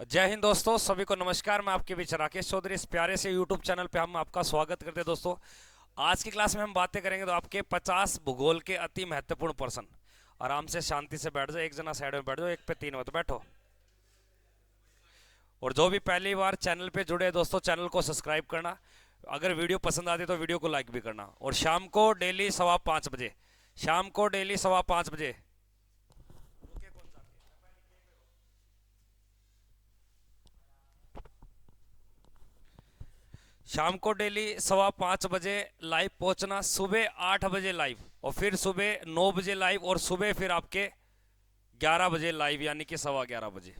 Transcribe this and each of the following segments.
जय हिंद दोस्तों, सभी को नमस्कार। मैं आपके बीच राकेश चौधरी। इस प्यारे से यूट्यूब चैनल पे हम आपका स्वागत करते हैं दोस्तों। आज की क्लास में हम बातें करेंगे तो आपके 50 भूगोल के अति महत्वपूर्ण प्रश्न। आराम से शांति से बैठ जाओ, एक जना साइड में बैठ जाओ, एक पे तीन मत बैठो। और जो भी पहली बार चैनल पे जुड़े हैं दोस्तों, चैनल को सब्सक्राइब करना। अगर वीडियो पसंद आती है तो वीडियो को लाइक भी करना। और शाम को डेली 5:15 बजे, शाम को डेली 5:15 बजे, शाम को डेली 5:15 बजे लाइव पहुंचना। सुबह 8 बजे लाइव, और फिर सुबह 9 बजे लाइव, और सुबह फिर आपके 11 बजे लाइव, यानी कि 11:15 बजे।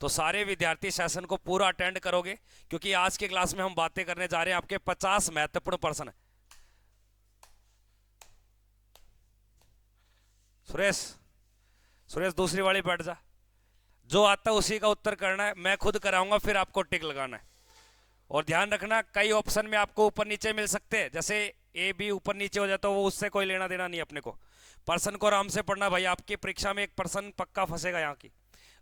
तो सारे विद्यार्थी सेशन को पूरा अटेंड करोगे, क्योंकि आज की क्लास में हम बातें करने जा रहे हैं आपके 50 महत्वपूर्ण प्रश्न। सुरेश, सुरेश दूसरी वाली बैठ जा। जो आता है उसी का उत्तर करना है, मैं खुद कराऊंगा, फिर आपको टिक लगाना है। और ध्यान रखना, कई ऑप्शन में आपको ऊपर नीचे मिल सकते हैं, जैसे ए बी ऊपर नीचे हो जाता है, वो उससे कोई लेना देना नहीं अपने को। पर्सन को आराम से पढ़ना भाई। आपकी परीक्षा में एक पर्सन पक्का फंसेगा यहाँ की।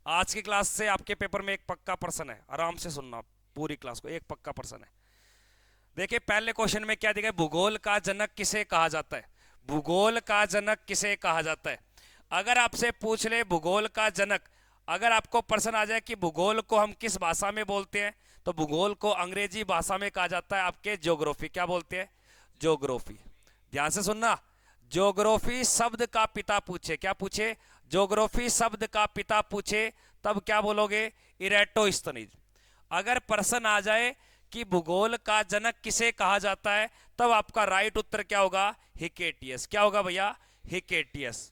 आज की क्लास से आपके पेपर में एक पक्का पर्सन है, आराम से सुनना पूरी क्लास को, एक पक्का पर्सन है। देखिए पहले क्वेश्चन में क्या दिखा है, भूगोल का जनक किसे कहा जाता है। भूगोल का जनक किसे कहा जाता है। अगर आपसे पूछ ले भूगोल का जनक, अगर आपको प्रश्न आ जाए कि भूगोल को हम किस भाषा में बोलते हैं, तो भूगोल को अंग्रेजी भाषा में कहा जाता है आपके ज्योग्राफी। क्या बोलते हैं? ज्योग्राफी। ध्यान से सुनना, ज्योग्राफी शब्द का पिता पूछे, क्या पूछे? ज्योग्राफी शब्द का पिता पूछे, तब क्या बोलोगे? इरेटोस्थनीज। अगर प्रश्न आ जाए कि भूगोल का जनक किसे कहा जाता है, तब आपका राइट उत्तर क्या होगा? हिकेटियस। क्या होगा भैया? हिकेटियस।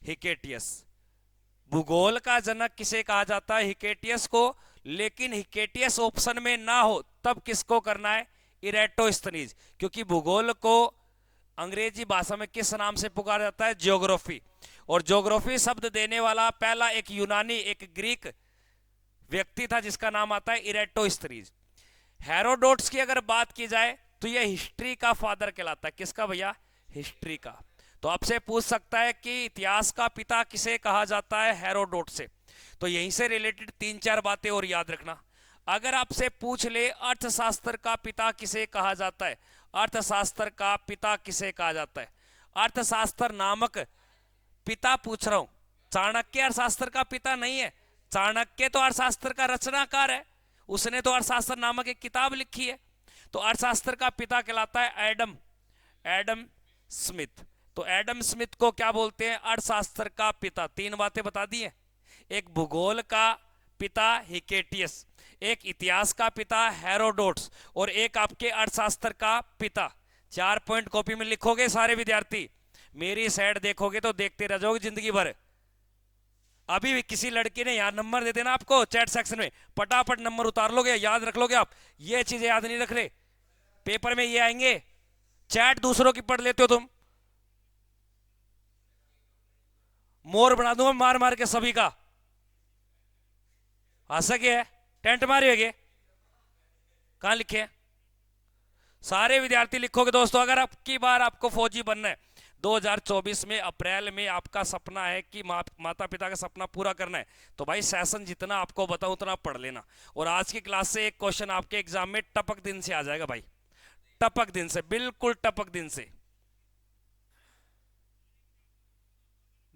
हिकेटियस। भूगोल का जनक किसे कहा जाता है? हिकेटियस को। लेकिन हिकेटियस ऑप्शन में ना हो तब किसको करना है? इरेटोस्थनीज। क्योंकि भूगोल को अंग्रेजी भाषा में किस नाम से पुकारा जाता है? ज्योग्राफी। और ज्योग्राफी शब्द देने वाला पहला एक यूनानी, एक ग्रीक व्यक्ति था, जिसका नाम आता है इरेटोस्थनीज। हेरोडोट्स की अगर बात की जाए तो यह हिस्ट्री का फादर कहलाता है। किसका भैया? हिस्ट्री का। तो आपसे पूछ सकता है कि इतिहास का पिता किसे कहा जाता है? हेरोडोट से। तो यहीं से रिलेटेड तीन चार बातें और याद रखना। अगर आपसे पूछ ले अर्थशास्त्र का पिता किसे कहा जाता है, अर्थशास्त्र का पिता किसे कहा जाता है, अर्थशास्त्र नामक पिता पूछ रहा हूं। चाणक्य अर्थशास्त्र का पिता नहीं है। चाणक्य तो अर्थशास्त्र का रचनाकार है, उसने तो अर्थशास्त्र नामक एक किताब लिखी है। तो अर्थशास्त्र का पिता कहलाता है एडम, एडम स्मिथ। तो एडम स्मिथ को क्या बोलते हैं? अर्थशास्त्र का पिता। तीन बातें बता दी है। एक भूगोल का पिता हिकेटियस, एक इतिहास का पिता हेरोडोट्स, और एक आपके अर्थशास्त्र का पिता। 4 पॉइंट कॉपी में लिखोगे सारे विद्यार्थी। मेरी साइड देखोगे तो देखते रह जाओगे जिंदगी भर। अभी भी किसी लड़की ने यहां नंबर दे देना आपको चैट सेक्शन में, फटाफट नंबर उतार लोगे, याद रख लोगे आप। ये चीजें याद नहीं रख रहे, पेपर में ये आएंगे। चैट दूसरों की पढ़ लेते हो तुम। मोर बना दूंगा मार मार के सभी का। आ सके है टेंट मारिएगे। कहां लिखे? सारे विद्यार्थी लिखोगे दोस्तों। अगर आपकी बार आपको फौजी बनना है 2024 में अप्रैल में, आपका सपना है कि माता पिता का सपना पूरा करना है, तो भाई सेशन जितना आपको बताऊं उतना पढ़ लेना। और आज की क्लास से एक क्वेश्चन आपके एग्जाम में टपक दिन से आ जाएगा भाई। टपक दिन से, बिल्कुल टपक दिन से।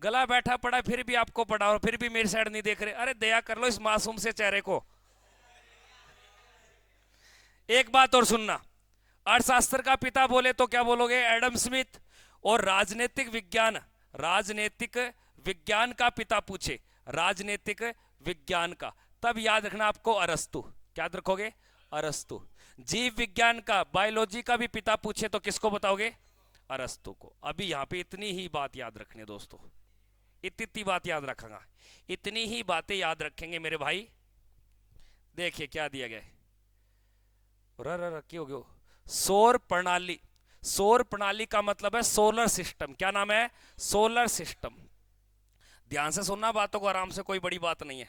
गला बैठा पड़ा फिर भी आपको पढ़ा, फिर भी मेरी साइड नहीं देख रहे। अरे दया कर लो इस मासूम से चेहरे को। एक बात और सुनना, अर्थशास्त्र का पिता बोले तो क्या बोलोगे? Adam Smith. और राजनीतिक विज्ञान, राजनीतिक विज्ञान का पिता पूछे, राजनीतिक विज्ञान का, तब याद रखना आपको अरस्तु। क्या याद रखोगे? अरस्तु। जीव विज्ञान का, बायोलॉजी का भी पिता पूछे तो किसको बताओगे? अरस्तु को। अभी यहां पे इतनी ही बात याद रखनी दोस्तों, इतनी बात याद रखूंगा, इतनी ही बातें याद रखेंगे मेरे भाई। देखिए क्या दिया गया है। हो सौर प्रणाली। सौर प्रणाली का मतलब है सोलर सिस्टम। क्या नाम है? Solar system. ध्यान से सुनना बातों को आराम से, कोई बड़ी बात नहीं है।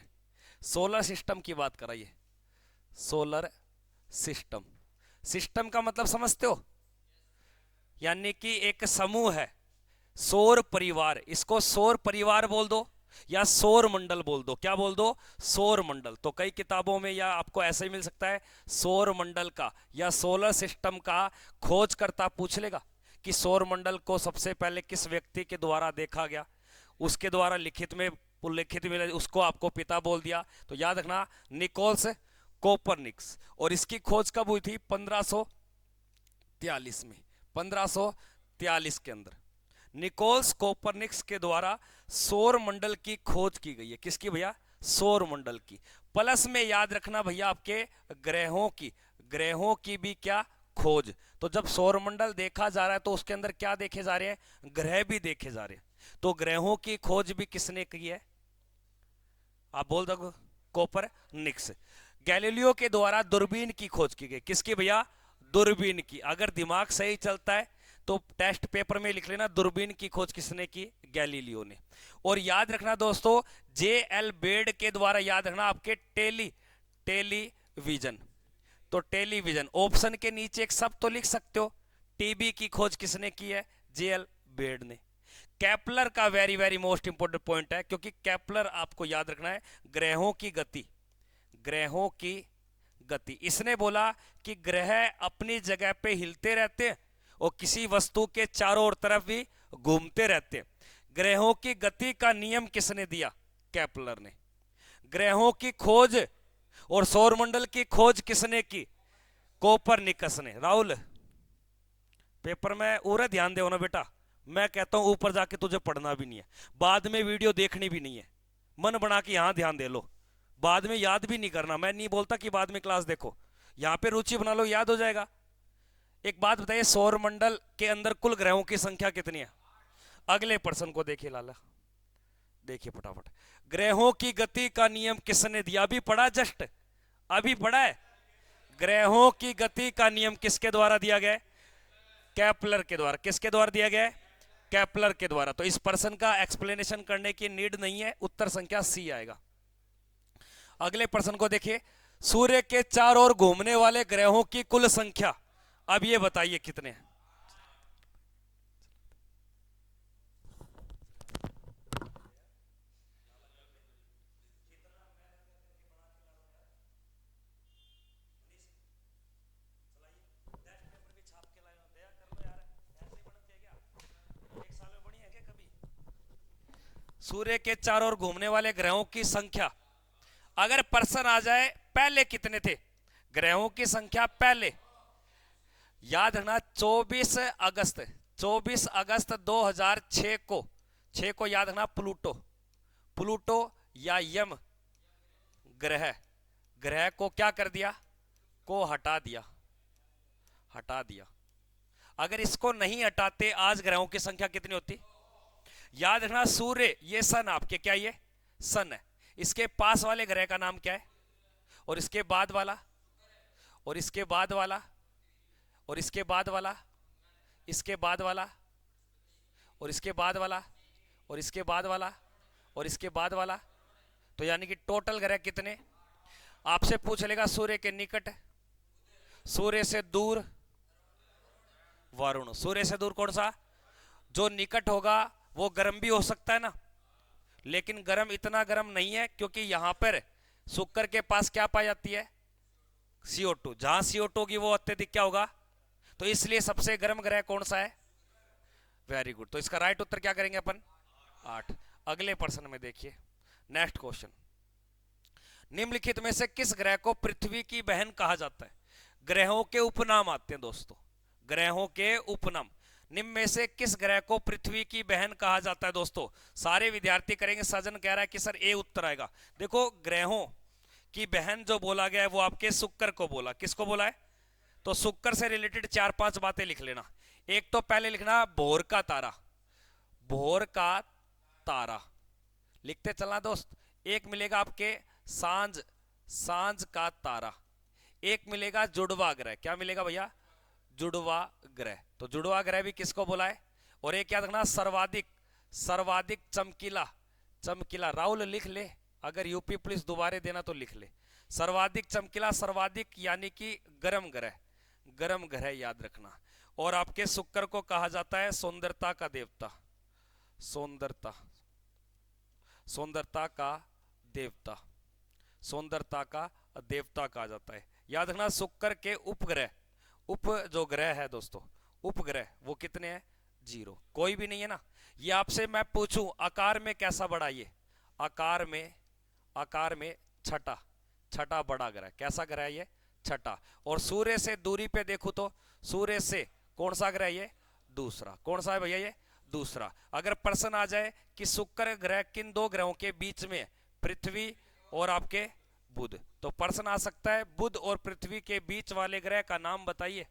सोलर सिस्टम की बात कराइए। Solar system. सिस्टम का मतलब समझते हो? यानी कि एक समूह है, सौर परिवार। इसको सौर परिवार बोल दो। या सौर मंडल बोल दो। क्या बोल दो? सौर मंडल। तो कई किताबों में या आपको ऐसे ही मिल सकता है, सौर मंडल का या सोलर सिस्टम का खोज करता पूछ लेगा कि सौर मंडल को सबसे पहले किस व्यक्ति के द्वारा देखा गया, उसके द्वारा लिखित में उल्लेखित मिला, उसको आपको पिता बोल दिया। तो याद रखना निकोल्स कोपरनिक्स। और इसकी खोज कब हुई थी? 1543 में। 1543 के अंदर निकोल्स कोपरनिक्स के द्वारा सौर मंडल की खोज की गई है। किसकी भैया? सौर मंडल की। प्लस में याद रखना भैया आपके ग्रहों की भी क्या? खोज। तो जब सौर मंडल देखा जा रहा है तो उसके अंदर क्या देखे जा रहे हैं? ग्रह भी देखे जा रहे हैं। तो ग्रहों की खोज भी किसने की है? आप बोल दो कोपरनिक्स। गैलीलियो के द्वारा दूरबीन की खोज की गई। किसकी भैया? दूरबीन की। अगर दिमाग सही चलता है तो टेस्ट पेपर में लिख लेना दूरबीन की खोज किसने की? गैलीलियो ने। और याद रखना दोस्तों J.L. बेड के द्वारा, याद रखना आपके टेलीविजन। तो टेलीविजन ऑप्शन के नीचे एक शब्द तो लिख सकते हो, टीबी की खोज किसने की है? J.L. बेड ने। केपलर का very very most important point है, क्योंकि केपलर आपको याद रखना है ग्रहों की गति। इसने बोला कि ग्रह अपनी जगह पे हिलते रहते हैं और किसी वस्तु के चारों ओर तरफ भी घूमते रहते हैं। ग्रहों की गति का नियम किसने दिया? केपलर ने। ग्रहों की खोज और सौरमंडल की खोज किसने की? कोपरनिकस ने। राहुल पेपर में पूरा ध्यान दो ना बेटा, मैं कहता हूं ऊपर जाके तुझे पढ़ना भी नहीं है, बाद में वीडियो देखनी भी नहीं है, मन बना के यहां ध्यान दे लो, बाद में याद भी नहीं करना। मैं नहीं बोलता कि बाद में क्लास देखो, यहां पे रुचि बना लो, याद हो जाएगा। एक बात बताइए, सौरमंडल के अंदर कुल ग्रहों की संख्या कितनी है? अगले प्रश्न को देखिए लाला, देखिए फटाफट। ग्रहों की गति का नियम किसने दिया? अभी पढ़ा, जस्ट अभी पढ़ा है। ग्रहों की गति का नियम किसके द्वारा दिया गया? केपलर के द्वारा। किसके द्वारा दिया गया? केपलर के द्वारा। तो इस प्रश्न का एक्सप्लेनेशन करने की नीड नहीं है, उत्तर संख्या सी आएगा। अगले प्रश्न को देखिए, सूर्य के चारों ओर घूमने वाले ग्रहों की कुल संख्या, अब ये बताइए कितने हैं? सूर्य के चारों ओर घूमने वाले ग्रहों की संख्या, अगर प्रश्न आ जाए पहले कितने थे ग्रहों की संख्या, पहले याद रखना 24 अगस्त 2006 को, 6 को याद रखना प्लूटो या यम ग्रह को क्या कर दिया? को हटा दिया। अगर इसको नहीं हटाते आज ग्रहों की संख्या कितनी होती? याद रखना सूर्य, ये सन आपके, क्या ये सन है, इसके पास वाले ग्रह का नाम क्या है? और इसके बाद वाला, और इसके बाद वाला, और इसके बाद वाला, इसके बाद वाला, और इसके बाद वाला, और इसके बाद वाला, और इसके बाद वाला। तो यानी कि टोटल ग्रह कितने? आपसे पूछ लेगा सूर्य के निकट, सूर्य से दूर वरुण, सूर्य से दूर कौन सा? जो निकट होगा वो गर्म भी हो सकता है ना, लेकिन गर्म इतना गर्म नहीं है, क्योंकि यहां पर शुक्र के पास क्या पाई जाती है? CO2। जहां CO2 होगी वो अत्यधिक क्या होगा? तो इसलिए सबसे गर्म ग्रह कौन सा है? Very good. तो इसका राइट उत्तर क्या करेंगे अपन? 8। अगले प्रश्न में देखिए, नेक्स्ट क्वेश्चन, निम्नलिखित में से किस ग्रह को पृथ्वी की बहन कहा जाता है? ग्रहों के उपनाम आते हैं दोस्तों, ग्रहों के उपनाम। निम्न में से किस ग्रह को पृथ्वी की बहन कहा जाता है? दोस्तों सारे विद्यार्थी करेंगे। सजन कह रहा है कि सर ए उत्तर आएगा। देखो ग्रहों की बहन जो बोला गया है वो आपके शुक्र को बोला। किसको बोला है? तो शुक्र से रिलेटेड 4-5 बातें लिख लेना। एक तो पहले लिखना भोर का तारा, भोर का तारा लिखते चलना दोस्त। एक मिलेगा आपके सांझ का तारा, एक मिलेगा जुड़वा ग्रह। क्या मिलेगा भैया? जुड़वा ग्रह। तो जुड़वा ग्रह भी किसको बोला है? और एक याद रखना सर्वाधिक चमकीला। राहुल लिख ले, अगर यूपी पुलिस दोबारे देना तो लिख ले। सर्वाधिक चमकीला, सर्वाधिक यानी कि गर्म ग्रह याद रखना। और आपके शुक्र को कहा जाता है सुंदरता का देवता, सुंदरता का देवता, सुंदरता का देवता कहा जाता है। याद रखना शुक्र के उपग्रह, उप जो ग्रह है दोस्तों, उपग्रह वो कितने हैं? 0, कोई भी नहीं है ना। ये आपसे मैं पूछूं आकार में कैसा बड़ा, ये आकार में छठा, छठा बड़ा ग्रह, कैसा ग्रह ये? छठा। और सूर्य से दूरी पे देखो तो सूर्य से कौन सा ग्रह ये? दूसरा। कौन सा है भैया ये? दूसरा। अगर प्रश्न आ जाए कि शुक्र ग्रह किन दो ग्रहों के बीच में, पृथ्वी और आपके बुध, तो प्रश्न आ सकता है बुध और पृथ्वी के बीच वाले ग्रह का नाम बताइए।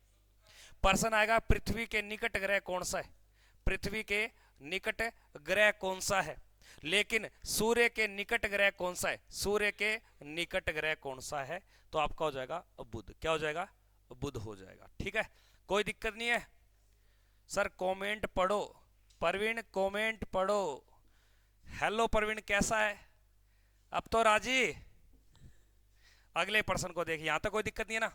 प्रश्न आएगा पृथ्वी के निकट ग्रह कौन सा है, पृथ्वी के निकट ग्रह कौन सा है। लेकिन सूर्य के निकट ग्रह कौन सा है? सूर्य के निकट ग्रह कौन सा है? तो आपका हो जाएगा बुध। क्या हो जाएगा? बुध हो जाएगा। ठीक है, कोई दिक्कत नहीं है। सर कमेंट पढ़ो, प्रवीण कमेंट पढ़ो। हेलो प्रवीण, कैसा है? अब तो राजी। अगले प्रश्न को देखिए, यहां तक कोई दिक्कत नहीं है ना,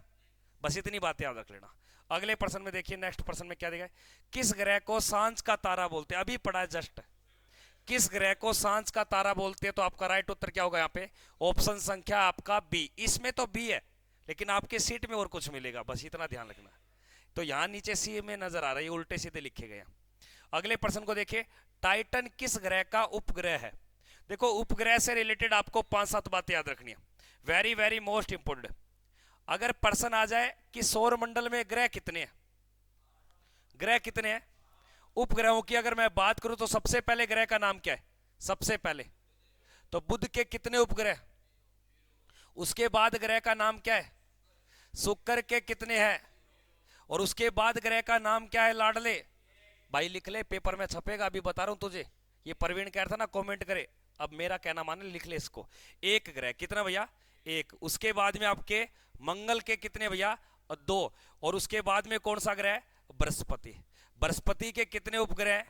बस इतनी बातें याद रख लेना। अगले प्रश्न में देखिए, नेक्स्ट प्रश्न में क्या दिया? किस ग्रह को सांझ का तारा बोलते हैं? अभी पढ़ा है जस्ट। किस ग्रह को सांझ का तारा बोलते हैं? तो आपका राइट उत्तर क्या होगा यहाँ पे? ऑप्शन संख्या आपका बी। इसमें तो बी है, लेकिन आपके सीट में और कुछ मिलेगा, बस इतना ध्यान रखना। तो यहां नीचे सी में नजर आ रहा है, उल्टे सीधे लिखे गए। अगले प्रश्न को देखिए, टाइटन किस ग्रह का उपग्रह है? देखो उपग्रह से रिलेटेड आपको 5-7 बातें याद रखनी है, वेरी वेरी मोस्ट इंपोर्टेंट। अगर प्रश्न आ जाए कि सौर मंडल में ग्रह कितने हैं, ग्रह कितने हैं, उपग्रहों की अगर मैं बात करूं तो सबसे पहले ग्रह का नाम क्या है? सबसे पहले तो बुध के कितने उपग्रह? उसके बाद ग्रह का नाम क्या है? शुक्र के कितने हैं? और उसके बाद ग्रह का नाम क्या है लाडले? भाई लिख ले, पेपर में छपेगा, अभी बता रहा हूं तुझे। ये प्रवीण कह रहा था ना कमेंट करे, अब मेरा कहना माने, लिख ले इसको। एक ग्रह कितना भैया? एक। उसके बाद में आपके मंगल के कितने भैया? 2। और उसके बाद में कौन सा ग्रह? बृहस्पति। बृहस्पति के कितने उपग्रह?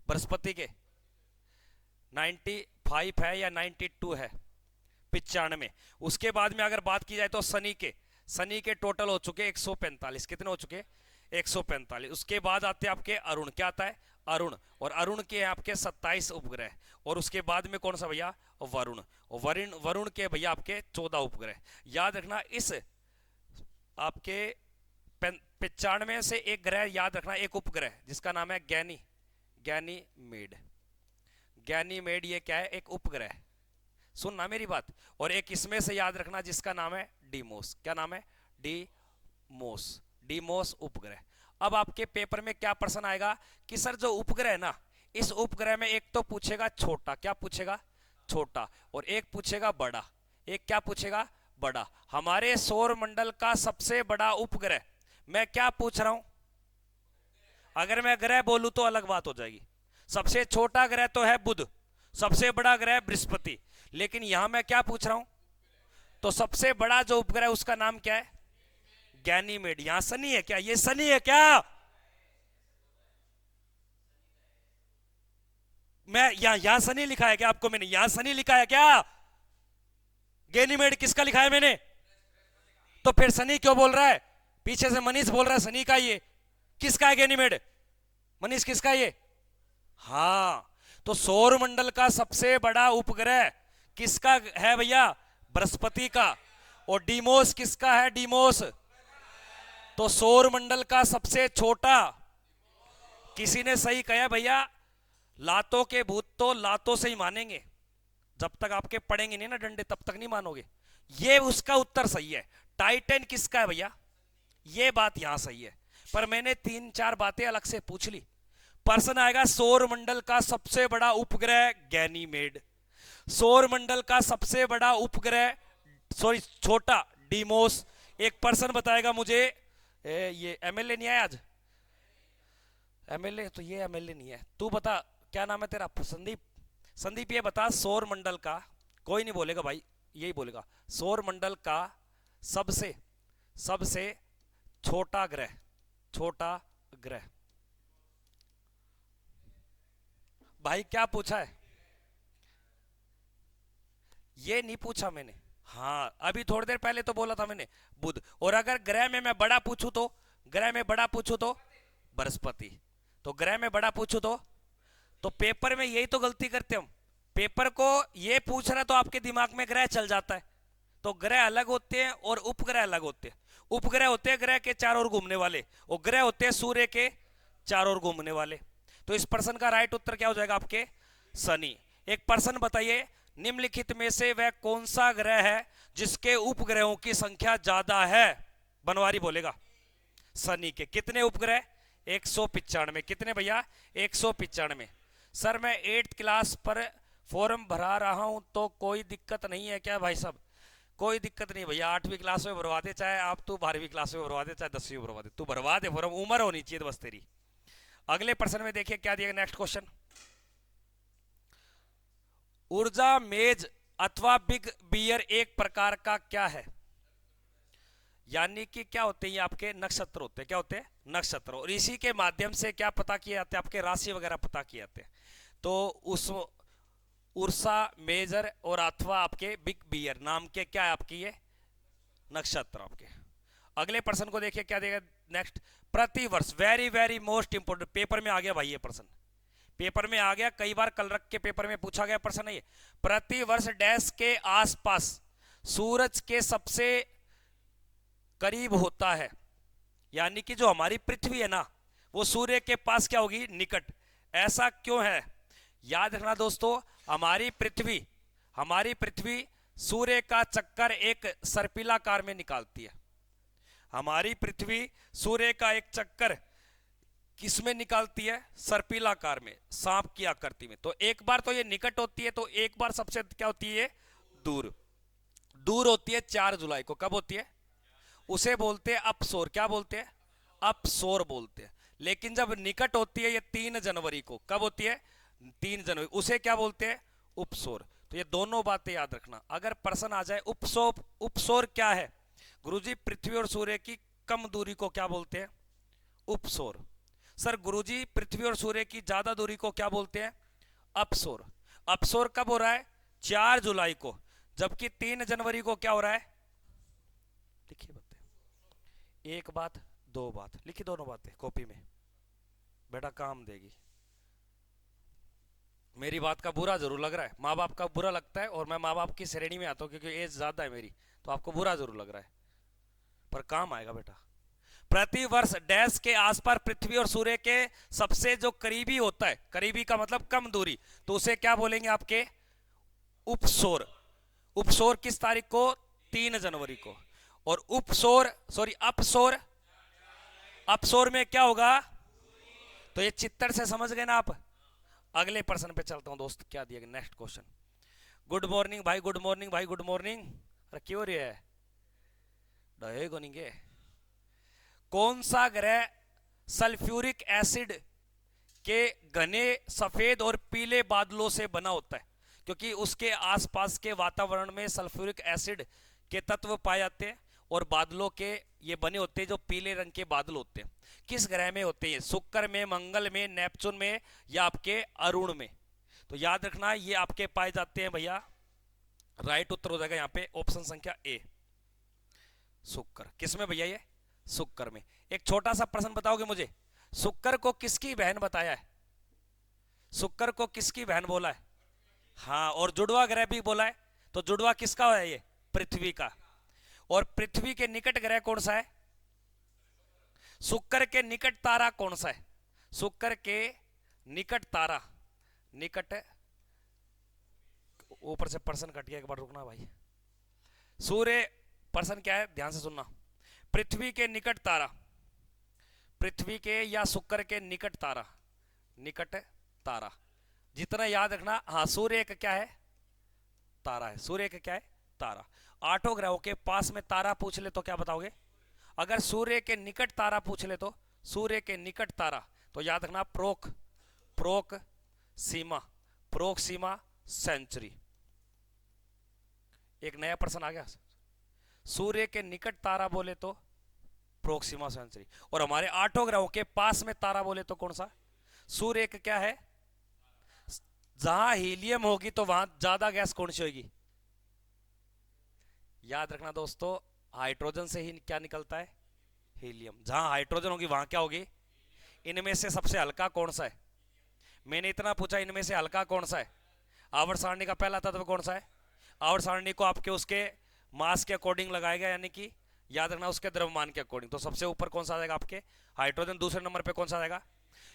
बृहस्पति के 95 है या 92 है? 95। उसके बाद में अगर बात की जाए तो शनि के टोटल हो चुके 145। कितने हो चुके? 145। उसके बाद आते हैं आपके अरुण, क्या आता है? अरुण। और अरुण के आपके 27 उपग्रह। और उसके बाद में कौन सा भैया? वरुण। वरुण के भैया आपके 14 उपग्रह। याद रखना, इस आपके 95 से एक ग्रह याद रखना, एक उपग्रह जिसका नाम है गैनीमेड। गैनीमेड ये क्या है? एक उपग्रह। सुनना मेरी बात। और एक इसमें से याद रखना जिसका नाम है डीमोस। क्या नाम है? डीमोस उपग्रह। अब आपके पेपर में क्या प्रश्न आएगा कि सर जो उपग्रह है ना, इस उपग्रह में एक तो पूछेगा छोटा, क्या पूछेगा? छोटा। और एक पूछेगा बड़ा। एक क्या पूछेगा? बड़ा। हमारे सौर मंडल का सबसे बड़ा उपग्रह, मैं क्या पूछ रहा हूं? अगर मैं ग्रह बोलूं तो अलग बात हो जाएगी। सबसे छोटा ग्रह तो है बुध, सबसे बड़ा ग्रह बृहस्पति, लेकिन यहां मैं क्या पूछ रहा हूं? तो सबसे बड़ा जो उपग्रह उसका नाम क्या है? गैनीमेड। यहां शनि है क्या? ये शनि है क्या? मैं यहां शनि लिखा है क्या आपको? मैंने यहां शनि लिखा है क्या? गैनीमेड किसका लिखा है मैंने? तो फिर शनि क्यों बोल रहा है? पीछे से मनीष बोल रहा है शनि का। ये किसका है गैनीमेड? मनीष किसका ये? हाँ, तो सौर मंडल का सबसे बड़ा उपग्रह किसका है भैया? बृहस्पति का। और डीमोस किसका है? डीमोस। तो सौर मंडल का सबसे छोटा, किसी ने सही कहा भैया, लातों के भूत तो लातों से ही मानेंगे, जब तक आपके पड़ेंगे नहीं ना डंडे तब तक नहीं मानोगे। ये उसका उत्तर सही है। टाइटन किसका है भैया? ये बात यहां सही है, पर मैंने 3-4 बातें अलग से पूछ ली। प्रश्न आएगा सौर मंडल का सबसे बड़ा उपग्रह गैनीमेड, सौर मंडल का सबसे बड़ा उपग्रह सॉरी छोटा डीमोस। एक पर्सन बताएगा मुझे, ये एमएलए नहीं आया आज? एमएलए तो ये एमएलए नहीं है। तू बता क्या नाम है तेरा? संदीप। संदीप ये बता, सौर मंडल का, कोई नहीं बोलेगा भाई, यही बोलेगा, सौर मंडल का सबसे छोटा ग्रह, छोटा ग्रह। भाई क्या पूछा है? ये नहीं पूछा मैंने। हाँ, अभी थोड़ी देर पहले तो बोला था मैंने बुध। और अगर ग्रह में मैं बड़ा पूछूं तो, ग्रह में बड़ा पूछूं तो बृहस्पति। तो ग्रह में बड़ा पूछूं तो पेपर में यही तो गलती करते हम, पेपर को ये पूछ रहा है तो आपके दिमाग में ग्रह चल जाता है। तो ग्रह अलग होते हैं और उपग्रह अलग होते हैं। उपग्रह होते हैं ग्रह के चारों ओर घूमने वाले, और ग्रह होते हैं सूर्य के चारों ओर घूमने वाले। तो इस प्रश्न का राइट उत्तर क्या हो जाएगा आपके? शनि। एक प्रश्न बताइए, निम्नलिखित में से वह कौन सा ग्रह है जिसके उपग्रहों की संख्या ज्यादा है? बनवारी बोलेगा। शनि के कितने उपग्रह? 195। कितने भैया? 195। सर मैं 8th क्लास पर फॉर्म भरा रहा हूं तो कोई दिक्कत नहीं है क्या भाई साहब? कोई दिक्कत नहीं भैया, 8वीं क्लास में भरवा दे, चाहे आप तू 12वीं क्लास में भरवा दे, चाहे 10वीं में भरवा दे, तू भरवा दे फॉर्म, उम्र होनी चाहिए बस तेरी। अगले प्रश्न में देखिए क्या दिया, नेक्स्ट क्वेश्चन। ऊर्जा मेज अथवा बिग बियर एक प्रकार का क्या है? यानी कि क्या होते हैं ये आपके नक्षत्र होते हैं। क्या होते हैं? नक्षत्र। और इसी के माध्यम से क्या पता किए जाते हैं? आपके राशि वगैरह पता किए जाते हैं। तो उस उर्सा मेजर और अथवा आपके बिग बियर नाम के क्या है आपकी ये नक्षत्र आपके। अगले प्रश्न को देखिए क्या देगा नेक्स्ट। प्रतिवर्ष, very very most important, paper में आ गया भाई ये प्रश्न, पेपर में आ गया, कई बार कल रख के पेपर में पूछा गया प्रश्न है ये। प्रतिवर्ष डैश के आसपास सूरज के सबसे करीब होता है, यानी कि जो हमारी पृथ्वी है ना वो सूर्य के पास क्या होगी? निकट। ऐसा क्यों है? याद रखना दोस्तों, हमारी पृथ्वी सूर्य का चक्कर एक सर्पिलाकार में निकालती है। हमारी पृथ्वी सूर्य का एक चक्कर किसमें निकालती है? सर्पिलाकार में, सांप की आकृति में। तो एक बार तो ये निकट होती है, तो एक बार सबसे क्या होती है? दूर। दूर होती है 4 जुलाई को। कब होती है? उसे बोलते हैं अपसोर। क्या बोलते हैं? अपसोर बोलते हैं। लेकिन जब निकट होती है ये 3 जनवरी को। कब होती है? 3 जनवरी। उसे क्या बोलते हैं? उपसोर। तो ये दोनों बातें याद रखना। अगर प्रश्न आ जाए उपसोर क्या है? गुरुजी पृथ्वी और सूर्य की कम दूरी को क्या बोलते हैं? उपसोर। सर गुरुजी पृथ्वी और सूर्य की ज्यादा दूरी को क्या बोलते हैं? अपसोर। अपसोर कब हो रहा है? 4 जुलाई को। जबकि 3 जनवरी को क्या हो रहा है? लिखिए बातें, एक बात दो बात लिखी, दोनों बातें कॉपी में, बेटा काम देगी। मेरी बात का बुरा जरूर लग रहा है, माँ बाप का बुरा लगता है, और मैं माँ बाप की श्रेणी में आता हूं क्योंकि एज ज्यादा है मेरी, तो आपको बुरा जरूर लग रहा है, पर काम आएगा बेटा। प्रति वर्ष डैश के आसपास पृथ्वी और सूर्य के सबसे जो करीबी होता है, करीबी का मतलब कम दूरी, तो उसे क्या बोलेंगे आपके? उपसोर। उपसोर किस तारीख को? 3 जनवरी को। और अपसोर, अपसोर में क्या होगा? तो ये चित्तर से समझ गए ना आप। अगले प्रश्न पे चलता हूं दोस्त, क्या दिया गया नेक्स्ट क्वेश्चन। गुड मॉर्निंग भाई, गुड मॉर्निंग भाई, गुड मॉर्निंग। अरे क्यों रे है डहे को नहीं? कौन सा ग्रह सल्फ्यूरिक एसिड के घने सफेद और पीले बादलों से बना होता है? क्योंकि उसके आसपास के वातावरण में सल्फ्यूरिक एसिड के तत्व पाए जाते हैं, और बादलों के ये बने होते हैं जो पीले रंग के बादल होते हैं। किस ग्रह में होते हैं? शुक्र में, मंगल में, नेपचून में, या आपके अरुण में? तो याद रखना ये आपके पाए जाते हैं भैया। राइट उत्तर हो जाएगा यहाँ पे ऑप्शन संख्या ए, शुक्र। किस में भैया? ये शुक्र में। एक छोटा सा प्रश्न बताओगे मुझे, शुक्र को किसकी बहन बताया है? शुक्र को किसकी बहन बोला है? हाँ, और जुड़वा ग्रह भी बोला है। तो जुड़वा किसका है? ये पृथ्वी का। और पृथ्वी के निकट ग्रह कौन सा है? शुक्र के निकट तारा कौन सा है? शुक्र के निकट तारा, निकट, ऊपर से प्रश्न कट गया, एक बार रुकना भाई। सूर्य, प्रश्न क्या है ध्यान से सुनना। पृथ्वी के निकट तारा, पृथ्वी के या शुक्र के निकट तारा, निकट तारा जितना याद रखना। हाँ, सूर्य एक क्या है? तारा है। सूर्य का क्या है? तारा। 8 ग्रहों के पास में तारा पूछ ले तो क्या बताओगे? अगर सूर्य के निकट तारा पूछ ले तो सूर्य के निकट तारा, तो याद रखना प्रोक्सीमा सेंचुरी। एक नया प्रश्न आ गया, सूर्य के निकट तारा बोले तो प्रोक्सीमा सेंचुरी, और हमारे 8 ग्रहों के पास में तारा बोले तो कौन सा? सूर्य का क्या है? जहां हीलियम होगी तो वहां ज्यादा गैस कौन सी होगी? याद रखना दोस्तों, हाइड्रोजन से ही क्या निकलता है? हीलियम। जहां हाइड्रोजन होगी वहां क्या होगी? इनमें से सबसे हल्का कौन सा है? मैंने इतना पूछा, इनमें से हल्का कौन सा है? आवर्त सारणी का पहला तत्व कौन सा है? आवर्त सारणी को आपके उसके मास के अकॉर्डिंग लगाएगा, यानी कि याद रखना उसके द्रव्यमान के अकॉर्डिंग। तो सबसे ऊपर कौन सा आएगा आपके? हाइड्रोजन। दूसरे नंबर पे कौन सा आएगा?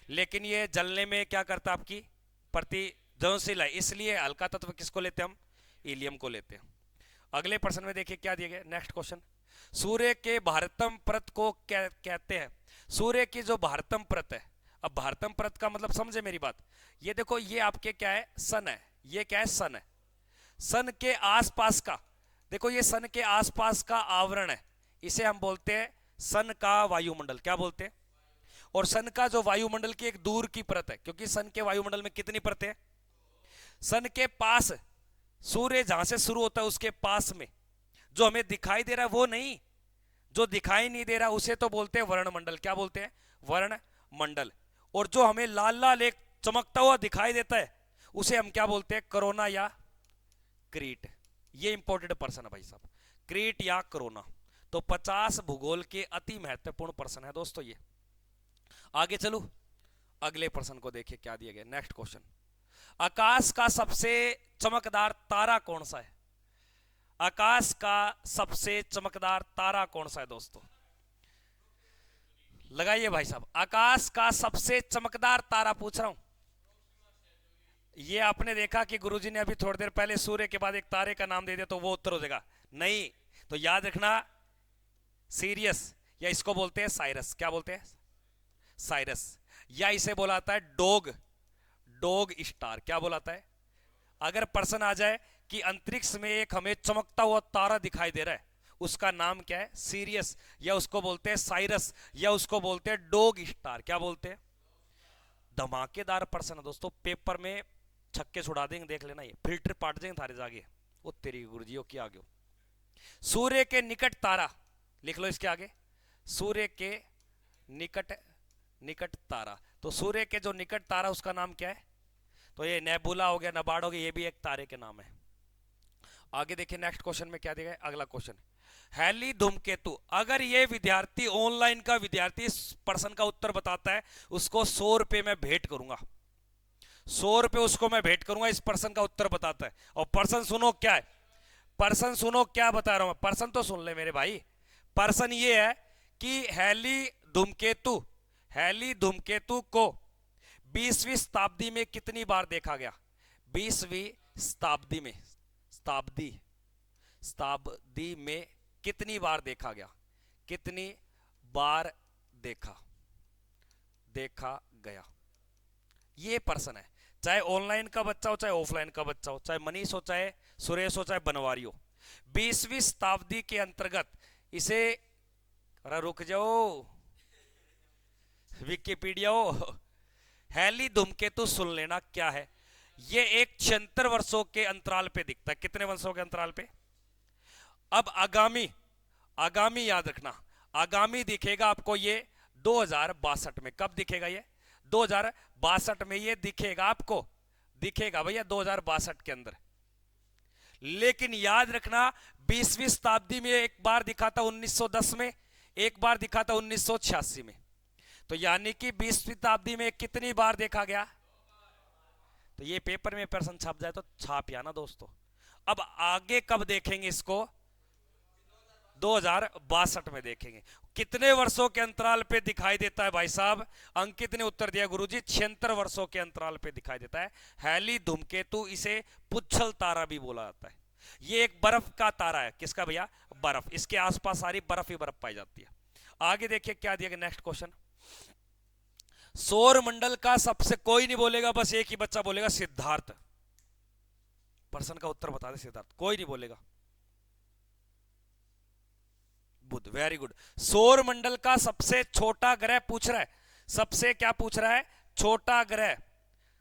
लेकिन ये जलने में क्या करता है? आपकी प्रतिज्वलनशील है, इसलिए हल्का तत्व किसको लेते हैं हम? हीलियम को लेते हैं। अगले प्रश्न में देखिए क्या दिया गया, नेक्स्ट क्वेश्चन। सूर्य के भारतम परत को क्या कहते हैं? सूर्य की जो भारतम परत है, अब भारतम परत का मतलब समझे मेरी बात, ये देखो ये आपके क्या है? सन है। ये क्या है? सन है। सन के आसपास का, देखो ये सन के आसपास का आवरण है, इसे हम बोलते हैं सन का वायुमंडल। क्या बोलते हैं? और सन का जो वायुमंडल की एक दूर की परत है, क्योंकि सन के वायुमंडल में कितनी परतें हैं? सन के पास, सूर्य जहां से शुरू होता है उसके पास में जो हमें दिखाई दे रहा है वो नहीं, जो दिखाई नहीं दे रहा उसे तो बोलते हैं वर्णमंडल। क्या बोलते हैं? वर्णमंडल। और जो हमें लाल लाल एक चमकता हुआ दिखाई देता है उसे हम क्या बोलते हैं? कोरोना या क्रीट। ये इंपॉर्टेंट प्रश्न है भाई साहब, क्रीट या कोरोना। तो 50 भूगोल के अति महत्वपूर्ण प्रश्न है दोस्तों ये। आगे चलो, अगले प्रश्न को देखिए क्या दिया गया, नेक्स्ट क्वेश्चन। आकाश का सबसे चमकदार तारा कौन सा है? आकाश का सबसे चमकदार तारा कौन सा है दोस्तों? लगाइए भाई साहब, आकाश का सबसे चमकदार तारा पूछ रहा हूं। ये आपने देखा कि गुरुजी ने अभी थोड़ी देर पहले सूर्य के बाद एक तारे का नाम दे दिया तो वो उत्तर हो जाएगा? नहीं, तो याद रखना सीरियस, या इसको बोलते हैं साइरस। क्या बोलते हैं? साइरस। या इसे बोलाता है डोग, डोग स्टार। क्या बोलाता है? अगर प्रश्न आ जाए कि अंतरिक्ष में एक हमें चमकता हुआ तारा दिखाई दे रहा है, उसका नाम क्या है? सीरियस, या उसको बोलते हैं साइरस, या उसको बोलते हैं डोग स्टार। क्या बोलते हैं? धमाकेदार प्रश्न है दोस्तों, पेपर में छक्के छुड़ा देंगे, देख लेना, ये फिल्टर पाट देंगे थारे जागे। वो तेरी गुरुजी की आगे। सूर्य के निकट तारा लिख लो इसके आगे, सूर्य के निकट, निकट तारा। तो सूर्य के जो निकट तारा उसका नाम क्या है? तो ये नेबुला हो गया, नबार्ड हो गया, ये भी एक तारे के नाम है। आगे देखिए नेक्स्ट क्वेश्चन में क्या दिया गया, अगला क्वेश्चन। हैली धूमकेतु, अगर ये विद्यार्थी ऑनलाइन का विद्यार्थी इस प्रश्न का उत्तर बताता है उसको 100 रुपए में भेंट करूंगा। 100 रुपए उसको मैं भेंट करूंगा इस प्रश्न का उत्तर बताता है। और प्रश्न सुनो क्या है, प्रश्न सुनो क्या बता रहा हूं, प्रश्न तो सुन ले मेरे भाई। प्रश्न ये है कि हैली धूमकेतु, हैली धूमकेतु को 20वीं शताब्दी में कितनी बार देखा गया? 20वीं शताब्दी में, शताब्दी में कितनी बार देखा गया? कितनी बार देखा गया? ये प्रश्न है। चाहे ऑनलाइन का बच्चा हो, चाहे ऑफलाइन का बच्चा हो, चाहे मनीष हो, चाहे सुरेश हो, चाहे बनवारी हो, 20वीं शताब्दी के अंतर्गत इसे, अरे रुक जाओ विकिपीडिया हो, हैली धूमकेतु सुन लेना क्या है। ये एक 76 वर्षों के अंतराल पे दिखता है। कितने वर्षों के अंतराल पे? अब आगामी, आगामी याद रखना, आगामी दिखेगा आपको ये 2062 में। कब दिखेगा ये? 2062 में ये दिखेगा आपको, दिखेगा भैया 2062 के अंदर। लेकिन याद रखना 20वीं शताब्दी में एक बार दिखा था 1910 में, एक बार दिखा था 1986 में। तो यानी कि 20वीं शताब्दी में कितनी बार देखा गया? तो ये पेपर में प्रश्न छप जाए तो छाप या ना दोस्तों। अब आगे कब देखेंगे इसको? 2062 में देखेंगे। कितने वर्षों के अंतराल पे दिखाई देता है भाई साहब? अंकित ने उत्तर दिया गुरुजी 76 वर्षों के अंतराल पे दिखाई देता है हैली धूमकेतु। इसे पुच्छल तारा भी बोला जाता है। ये एक बर्फ का तारा है। किसका भैया? बर्फ। इसके आसपास सारी बर्फ ही बर्फ पाई जाती है। आगे देखिए क्या दिया गया, नेक्स्ट क्वेश्चन। सौर मंडल का सबसे, कोई नहीं बोलेगा, बस एक ही बच्चा बोलेगा, सिद्धार्थ। प्रश्न का उत्तर बता दे सिद्धार्थ, कोई नहीं बोलेगा। बुध, वेरी गुड। सौर मंडल का सबसे छोटा ग्रह पूछ रहा है, सबसे क्या पूछ रहा है? छोटा ग्रह,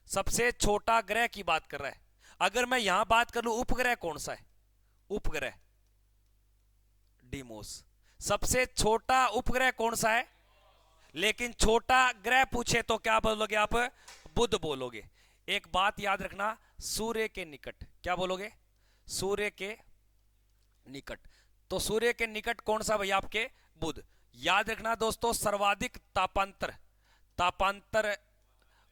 सबसे छोटा ग्रह की बात कर रहा है। अगर मैं यहां बात कर लूं उपग्रह कौन सा है? उपग्रह डिमोस। सबसे छोटा उपग्रह कौन सा है? लेकिन छोटा ग्रह पूछे तो क्या बोलोगे आप? बुध बोलोगे। एक बात याद रखना, सूर्य के निकट, क्या बोलोगे? सूर्य के निकट। तो सूर्य के निकट कौन सा भैया? आपके बुध। याद रखना दोस्तों, सर्वाधिक तापांतर, तापांतर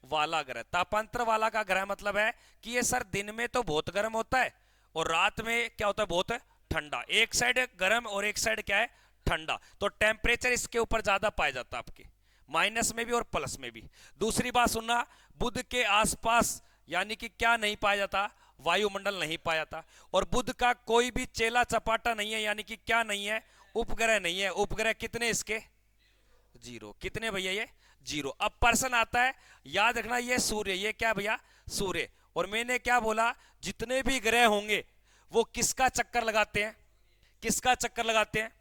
वाला ग्रह। तापांतर वाला का ग्रह मतलब है कि ये सर दिन में तो बहुत गर्म होता है और रात में क्या होता है, बहुत ठंडा। एक साइड गर्म और एक साइड क्या है, ठंडा। तो टेम्परेचर इसके ऊपर ज्यादा पाया जाता है आपके, माइनस में भी और प्लस में भी। दूसरी बात सुनना, बुध के आसपास यानी कि क्या नहीं पाया जाता, वायुमंडल नहीं पाया जाता। और बुध का कोई भी चेला चपाटा नहीं है, यानी कि क्या नहीं है, उपग्रह नहीं है। उपग्रह कितने इसके, जीरो। कितने भैया ये, जीरो। अब पर्सन आता है, याद रखना ये सूर्य, ये क्या भैया, सूर्य। और मैंने क्या बोला, जितने भी ग्रह होंगे वो किसका चक्कर लगाते हैं, किसका चक्कर लगाते हैं।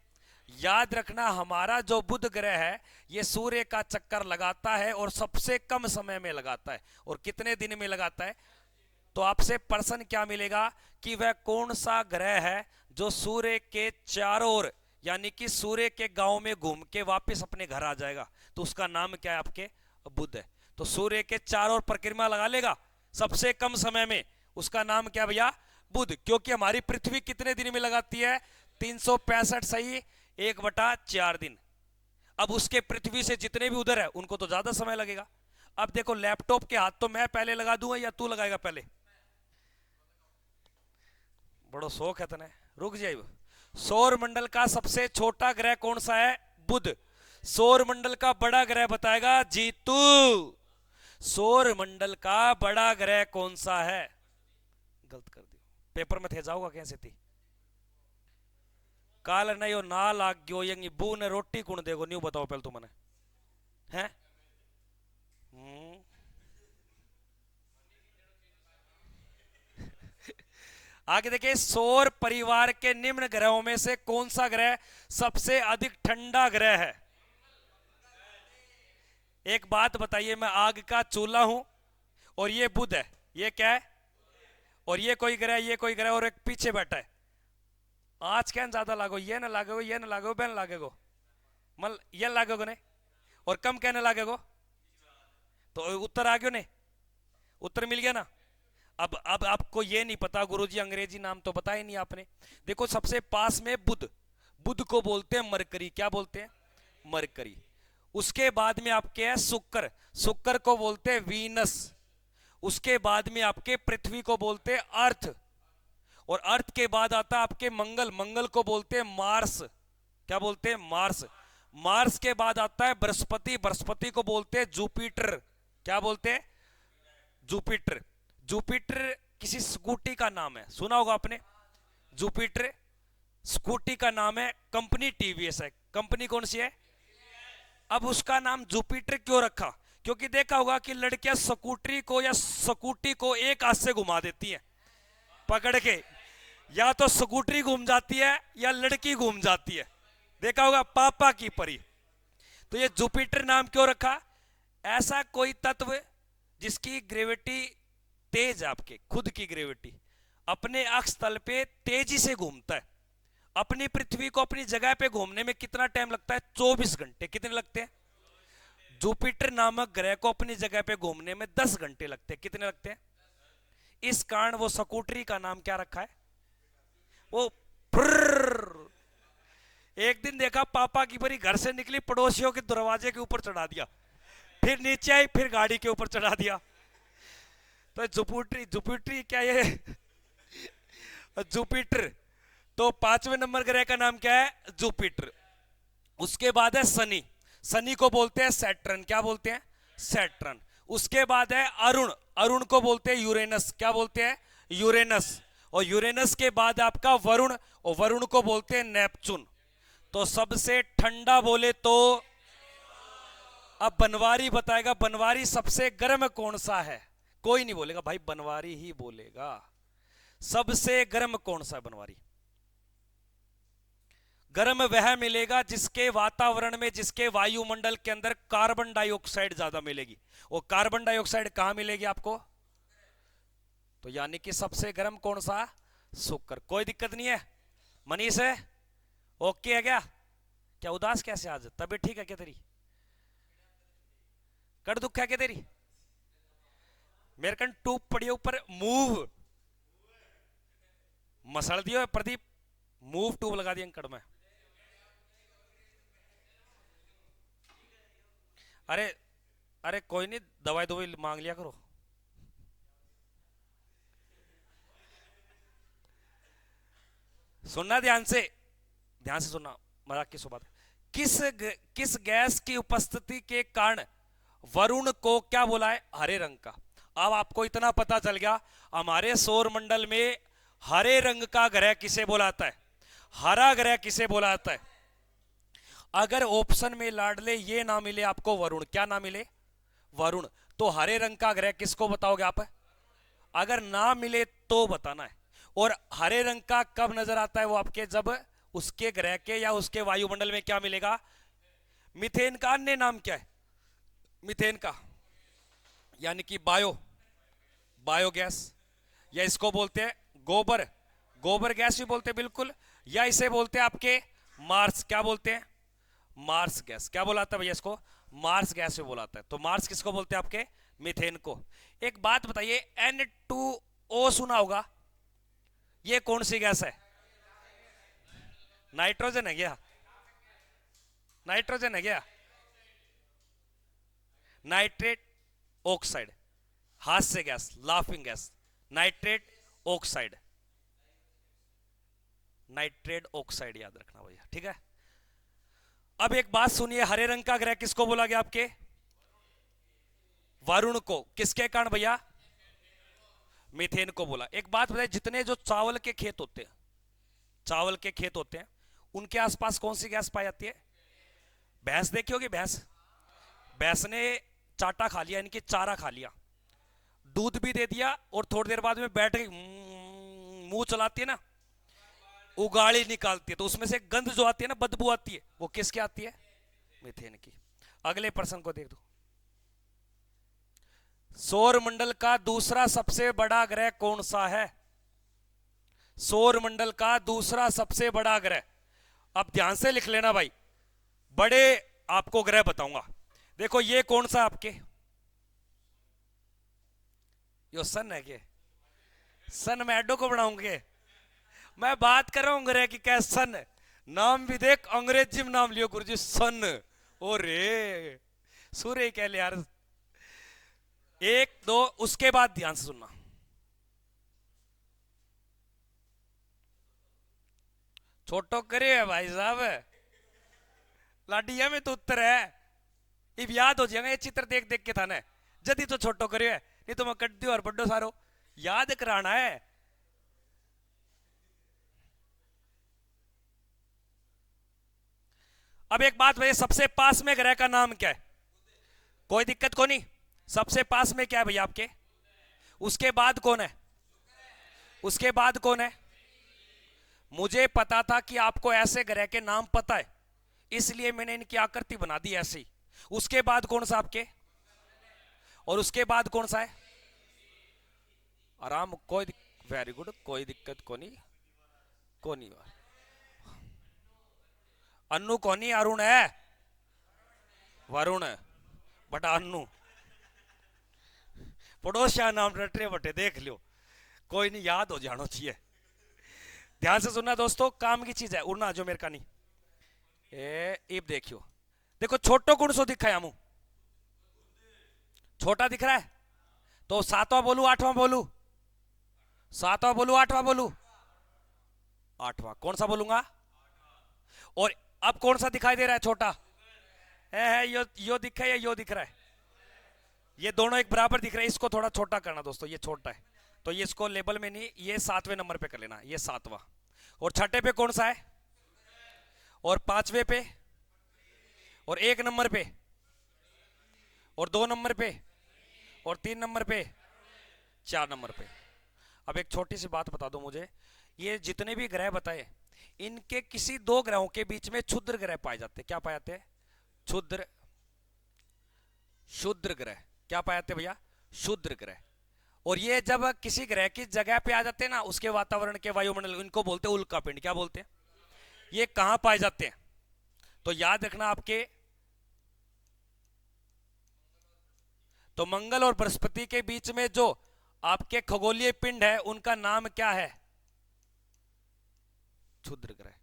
याद रखना हमारा जो बुध ग्रह है ये सूर्य का चक्कर लगाता है और सबसे कम समय में लगाता है। और कितने दिन में लगाता है। तो आपसे प्रश्न क्या मिलेगा कि वह कौन सा ग्रह है जो सूर्य के चारों ओर यानी कि सूर्य के गांव में घूम के वापस अपने घर आ जाएगा। तो उसका नाम क्या है, आपके बुध है। तो सूर्य के चारों ओर परिक्रमा लगा लेगा सबसे कम समय में, उसका नाम क्या भैया, बुध। क्योंकि हमारी पृथ्वी कितने दिन में लगाती है, 365 सही 1/4 दिन। अब उसके पृथ्वी से जितने भी उधर है उनको तो ज्यादा समय लगेगा। अब देखो लैपटॉप के हाथ तो मैं पहले लगा दूंगा या तू लगाएगा पहले, बड़ो शौक है तने, रुक जाइए। सौर मंडल का सबसे छोटा ग्रह कौन सा है, बुध। सौर मंडल का बड़ा ग्रह बताएगा जीतू। सौर मंडल का बड़ा ग्रह कौन सा है, गलत कर दियो, पेपर में थे जाओगा कैसे थी। काल नहीं हो ना लाग गयो यंगी बू ने रोटी कौन देगो, न्यू बताओ पहले तू मने हैं। आगे देखिए, सौर परिवार के निम्न ग्रहों में से कौन सा ग्रह सबसे अधिक ठंडा ग्रह है। एक बात बताइए, मैं आग का चूल्हा हूं और ये बुध है, ये क्या है, और ये कोई ग्रह, ये कोई ग्रह, और एक पीछे बैठा है। आज क्या ज्यादा लागो, ये ना लागेगो, ये ना लागेगो, बेन लागेगो, मल ये लागेगो ने, और कम कहने लागेगो। तो उत्तर आ गयो ने, उत्तर मिल गया ना। अब आपको ये नहीं पता गुरुजी, अंग्रेजी नाम तो बताया नहीं आपने। देखो सबसे पास में बुध, बुध को बोलते हैं मरकरी, क्या बोलते हैं, मरकरी। उसके बाद में आपके है शुक्र, शुक्र को बोलते हैं वीनस। उसके बाद में आपके पृथ्वी को बोलते हैं अर्थ, और अर्थ के बाद आता है आपके मंगल, मंगल को बोलते हैं मार्स, क्या बोलते हैं, मार्स। मार्स के बाद आता है बृहस्पति, बृहस्पति को बोलते हैं जुपिटर, क्या बोलते हैं, जुपिटर। जुपिटर किसी स्कूटी का नाम है, सुना होगा आपने, जुपिटर स्कूटी का नाम है। कंपनी टीवीएस है, कंपनी कौन सी है। अब उसका नाम जुपिटर क्यों रखा, क्योंकि देखा होगा कि लड़कियां स्कूटरी को या स्कूटी को एक हाथ से घुमा देती हैं पकड़ के, या तो स्कूटरी घूम जाती है या लड़की घूम जाती है, देखा होगा पापा की परी। तो ये जुपिटर नाम क्यों रखा, ऐसा कोई तत्व जिसकी ग्रेविटी तेज, आपके खुद की ग्रेविटी अपने अक्ष तल पे तेजी से घूमता है। अपनी पृथ्वी को अपनी जगह पे घूमने में कितना टाइम लगता है, 24 घंटे। कितने लगते हैं, जुपिटर नामक ग्रह को अपनी जगह पे घूमने में 10 घंटे लगते हैं। कितने लगते हैं। इस कारण वो स्कूटरी का नाम क्या रखा है, वो एक दिन देखा पापा की परी घर से निकली, पड़ोसियों के दरवाजे के ऊपर चढ़ा दिया, फिर नीचे आई, फिर गाड़ी के ऊपर चढ़ा दिया। तो जुपिटर, जुपिटर क्या ये जुपिटर। तो 5वें नंबर ग्रह का नाम क्या है, जुपिटर। उसके बाद है शनि, शनि को बोलते हैं सैटर्न, क्या बोलते हैं, सैटर्न। उसके बाद है अरुण, अरुण को बोलते हैं यूरेनस, क्या बोलते हैं, यूरेनस। और यूरेनस के बाद आपका वरुण, और वरुण को बोलते हैं नेपचून। तो सबसे ठंडा बोले तो, अब बनवारी बताएगा, बनवारी सबसे गर्म कौन सा है। कोई नहीं बोलेगा भाई, बनवारी ही बोलेगा। सबसे गर्म कौन सा है बनवारी। गर्म वह मिलेगा जिसके वातावरण में, जिसके वायुमंडल के अंदर कार्बन डाइऑक्साइड ज्यादा मिलेगी। और कार्बन डाइऑक्साइड कहां मिलेगी आपको, तो यानी कि सबसे गर्म कौन सा, शुक्र। कोई दिक्कत नहीं है, मनीष है, ओके है क्या। क्या उदास कैसे आज, तबीयत ठीक है क्या तेरी, कड़ दुख है क्या तेरी। मेरे कन टूप पड़ी ऊपर, मूव मसल दियो प्रदीप, मूव टूब लगा दिया कड़ में। अरे अरे कोई नहीं, दवाई दवाई मांग लिया करो। सुनना ध्यान से, ध्यान से सुनना, मजाक की सो बात है। किस गैस की उपस्थिति के कारण वरुण को क्या बोला है? हरे रंग का। अब आपको इतना पता चल गया, हमारे सौर मंडल में हरे रंग का ग्रह किसे बोला जाता है? हरा ग्रह किसे बोला जाता है? अगर ऑप्शन में लाडले ये ना मिले आपको वरुण, क्या ना मिले? वरुण, तो हरे रंग का ग्रह किसको बताओगे आप? अगर ना मिले तो बताना है। और हरे रंग का कब नजर आता है वो आपके? जब उसके ग्रह के या उसके वायुमंडल में क्या मिलेगा? मीथेन का अन्य नाम क्या है? मीथेन का यानी कि बायोगैस, या इसको बोलते हैं गोबर गैस भी बोलते हैं बिल्कुल, या इसे बोलते हैं आपके मार्स, क्या बोलते हैं? Marsh gas. क्या बोलाता है भैया इसको? मार्स गैस भी बोलाता है। तो मार्स किसको बोलते हैं आपके? मीथेन को। एक बात बताइए, N2O सुना होगा, ये कौन सी गैस है? नाइट्रोजन है क्या? नाइट्रोजन है क्या? नाइट्रेट ऑक्साइड, हास्य gas, laughing gas, nitrate oxide, nitrate oxide याद रखना भैया, ठीक है। अब एक बात सुनिए, हरे रंग का ग्रह किसको बोला गया आपके? वरुण को। किसके कारण भैया? मीथेन को बोला। एक बात बताइए, जितने जो चावल के खेत होते हैं, चावल के खेत होते हैं, उनके आसपास कौन सी गैस पाई जाती है? भैंस देखी होगी, भैंस ने चाटा खा लिया, इनकी चारा खा लिया, दूध भी दे दिया, और थोड़ी देर बाद में बैठ गई, मुंह चलाती है ना, उगाड़ी निकालती है, तो उसमें से गंध जो आती है ना, बदबू आती है, वो किसकी आती है? मीथेन की। अगले प्रश्न को देख दो। सौर मंडल का दूसरा सबसे बड़ा ग्रह कौन सा है? सौर मंडल का दूसरा सबसे बड़ा ग्रह, अब ध्यान से लिख लेना भाई, बड़े आपको ग्रह बताऊंगा। देखो ये कौन सा आपके? यो सन है के? सन मैडो को बनाऊंगे? मैं बात कर रहा हूं ग्रह की, क्या सन? नाम भी देख, अंग्रेजी में नाम लियो गुरुजी, सन। ओ रे सूर्य कह ले यार। एक दो, उसके बाद ध्यान से सुनना। छोटो करे है भाई साहब, लाडिया में तो उत्तर है, इब याद हो जाएगा ये चित्र देख देख के था ना, जदी तो छोटो करे है, नहीं तो मैं कट दियो और बड्डो सारो याद कराना है। अब एक बात भैया, सबसे पास में ग्रह का नाम क्या है? कोई दिक्कत को नहीं, सबसे पास में क्या है भैया आपके? उसके बाद कौन है? उसके बाद कौन है? मुझे पता था कि आपको ऐसे ग्रह के नाम पता है, इसलिए मैंने इनकी आकृति बना दी ऐसी। उसके बाद कौन सा आपके? और उसके बाद कौन सा है? आराम, कोई वेरी गुड, कोई दिक्कत को नहीं, को नहीं। अन्नू को नहीं, अरुण है, वरुण है, बटा अन्नू, पड़ोसिया नाम रटे बटे देख लो, कोई नहीं, याद हो जाना चाहिए। ध्यान से सुनना दोस्तों, काम की चीज है, उड़ना जो मेरे का नहीं। इब देखियो, देखो छोटो कौन सो दिखा है? छोटा दिख रहा है, तो सातवां बोलू आठवां बोलू? सातवां बोलू आठवां बोलू? आठवां। कौन सा बोलूंगा? और अब कौन सा दिखाई दे रहा है छोटा? है यो दिख है या यो दिख रहा है? ये दोनों एक बराबर दिख रहे हैं, इसको थोड़ा छोटा करना दोस्तों, ये छोटा है, तो ये इसको लेबल में नहीं, ये 7वें नंबर पे कर लेना, ये 7वां। और छठे पे कौन सा है? और 5वें पे? और 1 नंबर पे? और 2 नंबर पे? और 3 नंबर पे? 4 नंबर पे। अब एक छोटी सी बात बता दो मुझे, ये जितने भी ग्रह बताए, इनके किसी 2 ग्रहों के बीच में क्षुद्र ग्रह पाए जाते हैं। क्या पाए जाते हैं? क्षुद्र, क्षुद्र ग्रह। क्या पाए जाते हैं भैया? क्षुद्र ग्रह। और ये जब किसी ग्रह की जगह पे आ जाते हैं ना, उसके वातावरण के वायुमंडल, इनको बोलते हैं उल्का पिंड। क्या बोलते हैं? ये कहां पाए जाते हैं? तो याद रखना आपके, तो मंगल और बृहस्पति के बीच में जो आपके खगोलीय पिंड है, उनका नाम क्या है? क्षुद्र ग्रह।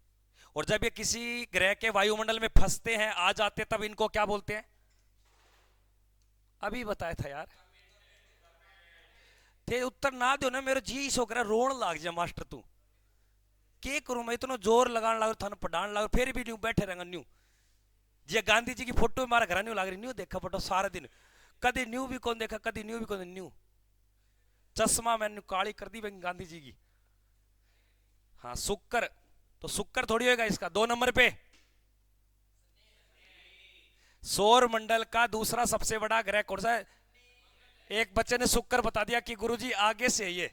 और जब ये किसी ग्रह के वायुमंडल में फंसते हैं, आ जाते, तब इनको क्या बोलते हैं? अभी बताया था यार। थे उत्तर ना दो ना, मेरे जी छोकरा रोन लाग जा मास्टर तू के करूं मैं, इतना जोर लगाने लगा थाने पढ़ाने लगा, फिर भी न्यू बैठे रहेंगे न्यू। जी गांधी जी की फोटो हमारा घर न्यू लाग रही, न्यू देखा फोटो सारा दिन, कभी न्यू भी कौन देखा, कभी न्यू भी कौन न्यू। चश्मा मैंने काली कर दी गांधी जी की। हाँ शुक्र, तो शुक्र थोड़ी होगा इसका। 2 नंबर पे सौर मंडल का दूसरा सबसे बड़ा ग्रह कौन सा है? एक बच्चे ने शुक्र बता दिया कि गुरुजी आगे से ये।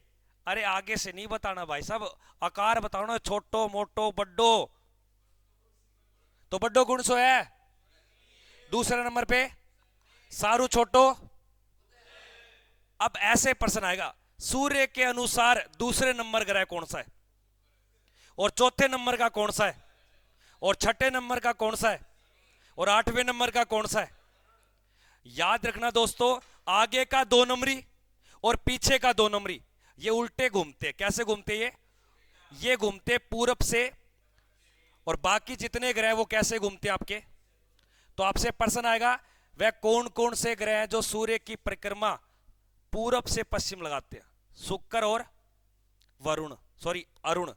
अरे आगे से नहीं बताना भाई साहब, आकार बताना, छोटो मोटो बड्डो, तो बड्डो गुण सो है। दूसरे नंबर पे सारू छोटो। अब ऐसे प्रश्न आएगा, सूर्य के अनुसार दूसरे नंबर ग्रह कौन सा है, और चौथे नंबर का कौन सा है, और छठे नंबर का कौन सा है, और 8वें नंबर का कौन सा है? याद रखना दोस्तों, आगे का 2 नंबरी और पीछे का 2 नंबरी ये उल्टे घूमते। कैसे घूमते? ये घूमते पूरब से, और बाकी जितने ग्रह वो कैसे घूमते आपके? तो आपसे प्रश्न आएगा, वह कौन कौन से ग्रह हैं जो सूर्य की परिक्रमा पूरब से पश्चिम लगाते हैं? शुक्र और वरुण, सॉरी अरुण।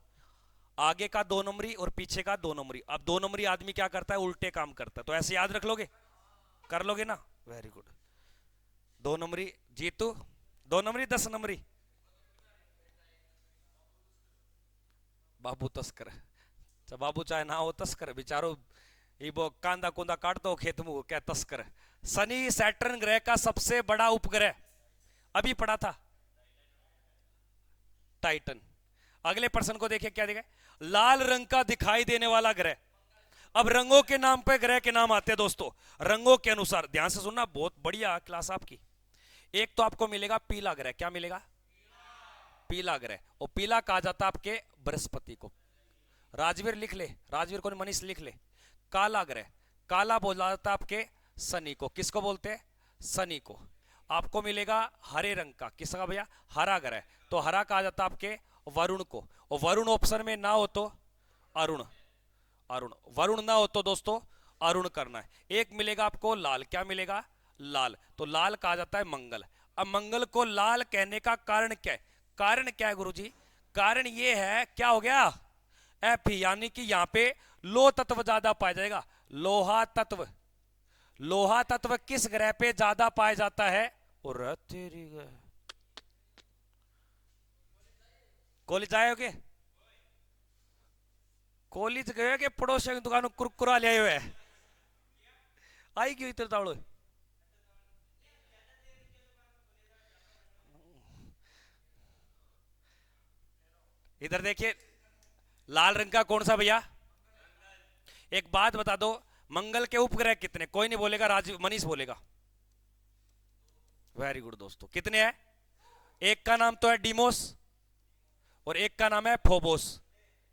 आगे का 2 नंबरी और पीछे का 2 नंबरी। अब 2 नंबरी आदमी क्या करता है? उल्टे काम करता है। तो ऐसे याद रख लोगे, कर लोगे ना? Very good. 2 नंबरी जीतू, 2 नंबरी 10 नंबरी बाबू तस्कर। बाबू चाहे ना हो तस्कर, बेचारो ये वो कांदा कुंदा काट दो खेत में, क्या तस्कर। शनि सैटर्न ग्रह का सबसे बड़ा उपग्रह, अभी पढ़ा था, टाइटन। अगले प्रश्न को देखिए क्या देखा, लाल रंग का दिखाई देने वाला ग्रह। अब रंगों के नाम पे ग्रह के नाम आते हैं दोस्तों, रंगों के अनुसार। ध्यान से सुनना, बहुत बढ़िया क्लास आपकी। एक तो आपको मिलेगा पीला ग्रह। क्या मिलेगा? पीला ग्रह। और पीला कहा जाता है आपके बृहस्पति को। राजवीर लिख ले, राजवीर को मनीष लिख ले। काला ग्रह, काला बोला जाता है आपके शनि को। किसको बोलते हैं? शनि को। आपको मिलेगा हरे रंग का, किसका भैया? हरा ग्रह। तो हरा कहा जाता है आपके वरुण को। और वरुण ऑप्शन में ना हो तो अरुण, अरुण। वरुण ना हो तो दोस्तों अरुण करना है। एक मिलेगा आपको लाल। क्या मिलेगा? लाल। तो लाल कहा जाता है मंगल। अब मंगल को लाल कहने का कारण क्या है? कारण क्या है गुरुजी? कारण ये है, क्या हो गया? एफ, यानी कि यहां पे लोह तत्व ज्यादा पाया जाएगा। लोहा तत्व, लोहा तत्व किस ग्रह पे ज्यादा पाया जाता है? और तेरी कॉलेज आए हो? कॉलेज गए कि पड़ोसियों की दुकान कुरकुरा ले आए हुए? आई क्यों इतने तावड़ो? इधर देखिए, लाल रंग का कौन सा भैया? एक बात बता दो, मंगल के उपग्रह कितने? कोई नहीं बोलेगा, राजीव मनीष बोलेगा। वेरी गुड दोस्तों, कितने हैं? एक का नाम तो है डीमोस और एक का नाम है फोबोस।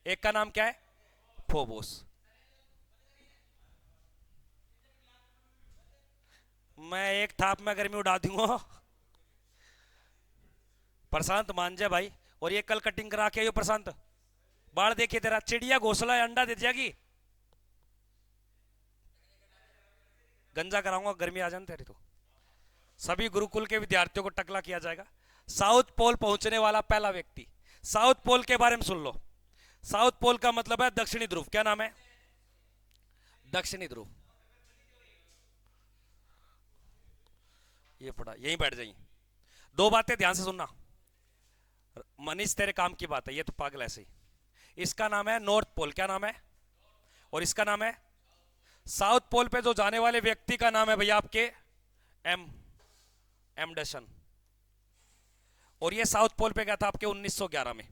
एक का नाम क्या है? फोबोस। मैं एक थाप में गर्मी उड़ा दूंगा। प्रशांत मान जा भाई। और ये कल कटिंग करा के आयो प्रशांत, बाढ़ देखिए तेरा, चिड़िया घोसला अंडा दे जाएगी। गंजा कराऊंगा, गर्मी आ जाए तेरी तो। सभी गुरुकुल के विद्यार्थियों को टकला किया जाएगा। साउथ पोल पहुंचने वाला पहला व्यक्ति। साउथ पोल के बारे में सुन लो। साउथ पोल का मतलब है दक्षिणी ध्रुव। क्या नाम है? दक्षिणी ध्रुव। ये पढ़ा, यहीं बैठ जाइए। 2 बातें ध्यान से सुनना, मनीष तेरे काम की बात है, ये तो पागल ऐसे ही। इसका नाम है नॉर्थ पोल। क्या नाम है? और इसका नाम है साउथ पोल पे जो जाने वाले व्यक्ति का नाम है भैया आपके एम डशन। और ये साउथ पोल पे गया था आपके 1911 में,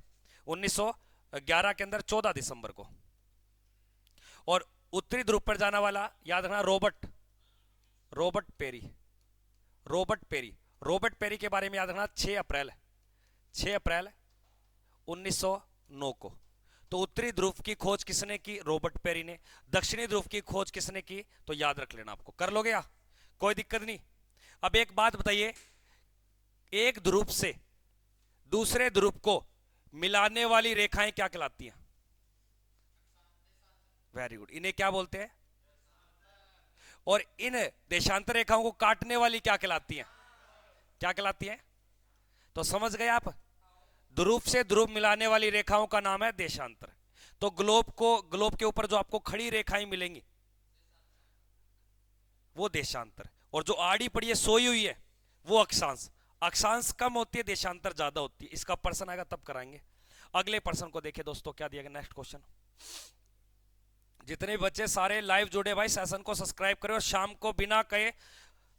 1911 के अंदर 14 दिसंबर को। और उत्तरी ध्रुव पर जाने वाला याद रखना, रॉबर्ट पेरी। रॉबर्ट पेरी के बारे में याद रखना, 6 अप्रैल 1909 को। तो उत्तरी ध्रुव की खोज किसने की? रॉबर्ट पेरी ने। दक्षिणी ध्रुव की खोज किसने की? तो याद रख लेना, आपको कर लोगे या कोई दिक्कत नहीं। अब एक बात बताइए, एक ध्रुव से दूसरे ध्रुव को मिलाने वाली रेखाएं क्या कहलाती हैं? वेरी गुड, इन्हें क्या बोलते हैं? और इन देशांतर रेखाओं को काटने वाली क्या कहलाती हैं? क्या कहलाती हैं? तो समझ गए आप, ध्रुव से ध्रुव मिलाने वाली रेखाओं का नाम है देशांतर। तो ग्लोब के ऊपर जो आपको खड़ी रेखाएं मिलेंगी वो देशांतर, और जो आड़ी पड़ी है सोई हुई है वो अक्षांश। अक्षांश कम होती है, देशांतर ज्यादा होती है। इसका प्रश्न आएगा तब कराएंगे। अगले प्रश्न को देखिए दोस्तों, क्या दिया गया नेक्स्ट क्वेश्चन। जितने बच्चे सारे लाइव जुड़े भाई सेशन को सब्सक्राइब करें, और शाम को बिना कहे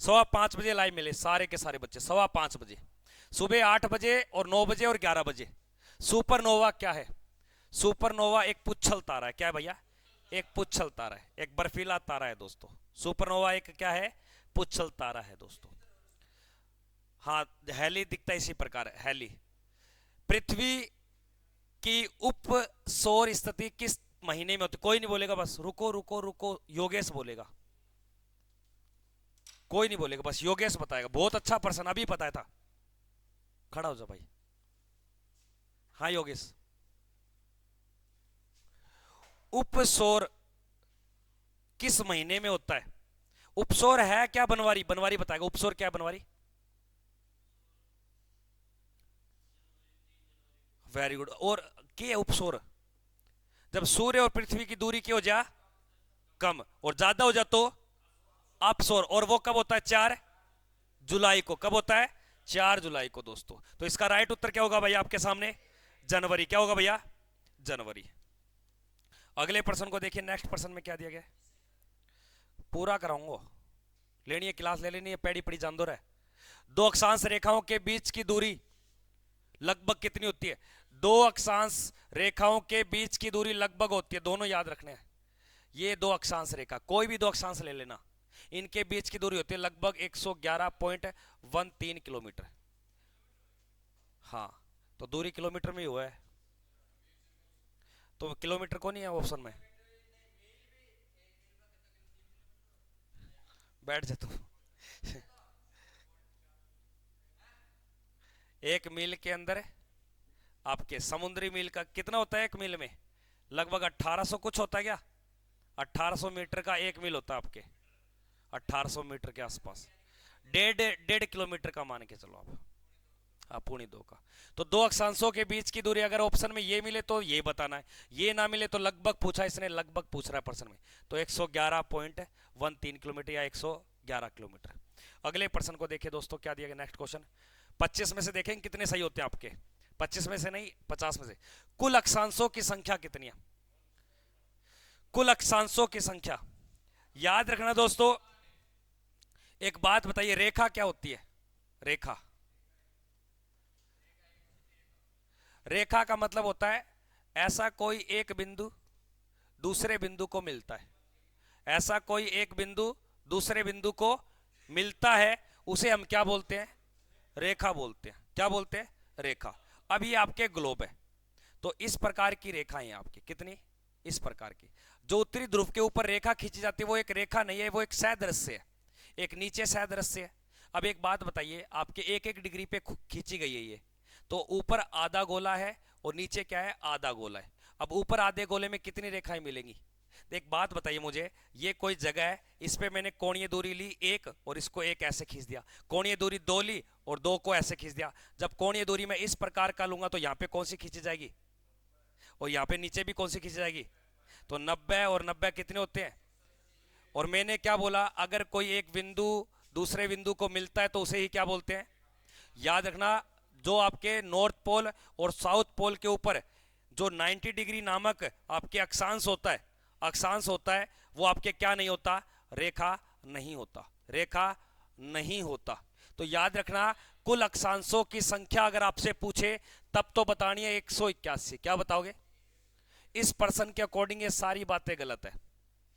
5:15 बजे लाइव मिले सारे के सारे बच्चे। 5:15 बजे, सुबह 8 बजे और 9 बजे और 11 बजे। सुपरनोवा क्या है? सुपरनोवा एक पुच्छल तारा है। क्या है भैया? एक पुच्छल तारा है, एक बर्फीला तारा है दोस्तों। सुपरनोवा एक क्या है? पुच्छल तारा है दोस्तों। हाँ, हेली दिखता है इसी प्रकार है, हेली। पृथ्वी की उप सौर स्थिति किस महीने में होती? कोई नहीं बोलेगा, बस रुको रुको रुको, योगेश बोलेगा। कोई नहीं बोलेगा, बस योगेश बताएगा। बहुत अच्छा प्रश्न, अभी बताया था। खड़ा हो जाओ भाई। हाँ योगेश, उपसौर किस महीने में होता है? उपसौर है क्या? बनवारी, बनवारी बताएगा। उपसौर क्या है? बनवारी। Very good. और क्या है उपसौर? जब सूर्य और पृथ्वी की दूरी की हो जा कम और ज्यादा हो जा तो अपसौर। और वो कब होता है? 4 जुलाई को। कब होता है? 4 जुलाई को दोस्तों। तो इसका राइट उत्तर क्या होगा भैया आपके सामने? जनवरी। क्या होगा भैया? जनवरी। अगले प्रश्न को देखिए। नेक्स्ट प्रश्न में क्या दिया गया? पूरा कराऊंगा, लेनी है क्लास, ले लेनी है, पैड़ी पड़ी जानदो है। दो अक्षांश रेखाओं के बीच की दूरी लगभग कितनी होती है? दो अक्षांश रेखाओं के बीच की दूरी लगभग होती है, दोनों याद रखने हैं। ये दो अक्षांश रेखा, कोई भी दो अक्षांश ले लेना, इनके बीच की दूरी होती है लगभग 111.13 किलोमीटर। हाँ, तो दूरी किलोमीटर में ही हुआ है, तो किलोमीटर को नहीं है ऑप्शन में। बैठ जा तू। एक मील के अंदर आपके समुद्री मील का कितना होता है? एक मील में लगभग 1800 कुछ होता है क्या? 1800 मीटर का एक मील होता है आपके, 1800 मीटर के आसपास। 1.5 किलोमीटर का मान के चलो आप। हाँ, 2.25 का। तो दो अक्षांशों के बीच की दूरी अगर ऑप्शन में ये मिले तो ये बताना है, ये ना मिले तो लगभग पूछा इसने, लगभग पूछ रहा है प्रश्न में। तो 111.13 किलोमीटर या 111 किलोमीटर। अगले प्रश्न को देखिए दोस्तों, क्या दिया गया नेक्स्ट क्वेश्चन। 25 में से देखेंगे कितने सही होते हैं आपके। 25 में से नहीं, 50 में से। कुल अक्षांशों की संख्या कितनी है? कुल अक्षांशों की संख्या याद रखना दोस्तों। एक बात बताइए, रेखा क्या होती है? रेखा, रेखा का मतलब होता है ऐसा कोई एक बिंदु दूसरे बिंदु को मिलता है। ऐसा कोई एक बिंदु दूसरे बिंदु को मिलता है, उसे हम क्या बोलते हैं? रेखा बोलते हैं। क्या बोलते हैं? रेखा। अब ये आपके ग्लोब है, तो इस प्रकार की रेखाएं आपकी कितनी? इस प्रकार की। जो उत्तरी ध्रुव के ऊपर रेखा खींची जाती है वो एक रेखा नहीं है, वो एक सदृश्य है, एक नीचे सदृश्य है। अब एक बात बताइए, आपके 1-1 डिग्री पे खींची गई है ये, तो ऊपर आधा गोला है और नीचे क्या है? आधा गोला है। अब ऊपर आधे गोले में कितनी रेखाएं मिलेंगी? एक बात बताइए मुझे, ये कोई जगह है, इस पे मैंने कोणीय दूरी ली 1 और इसको 1 ऐसे खींच दिया, कोणीय दूरी 2 ली और 2 को ऐसे खींच दिया। जब कोणीय दूरी मैं इस प्रकार का लूंगा तो यहाँ पे कौन सी खींची जाएगी? और यहाँ पे नीचे भी कौन सी खींची जाएगी? तो 90 और 90 कितने होते हैं? और मैंने क्या बोला? अगर कोई एक बिंदु दूसरे बिंदु को मिलता है तो उसे ही क्या बोलते हैं? याद रखना, जो आपके नॉर्थ पोल और साउथ पोल के ऊपर जो 90 डिग्री नामक आपके अक्षांश होता है, अक्षांश होता है, वो आपके क्या नहीं होता? रेखा नहीं होता, रेखा नहीं होता। तो याद रखना, कुल अक्षांशों की संख्या अगर आपसे पूछे तब तो बतानी है 181। क्या बताओगे? इस पर्सन के अकॉर्डिंग ये सारी बातें गलत है,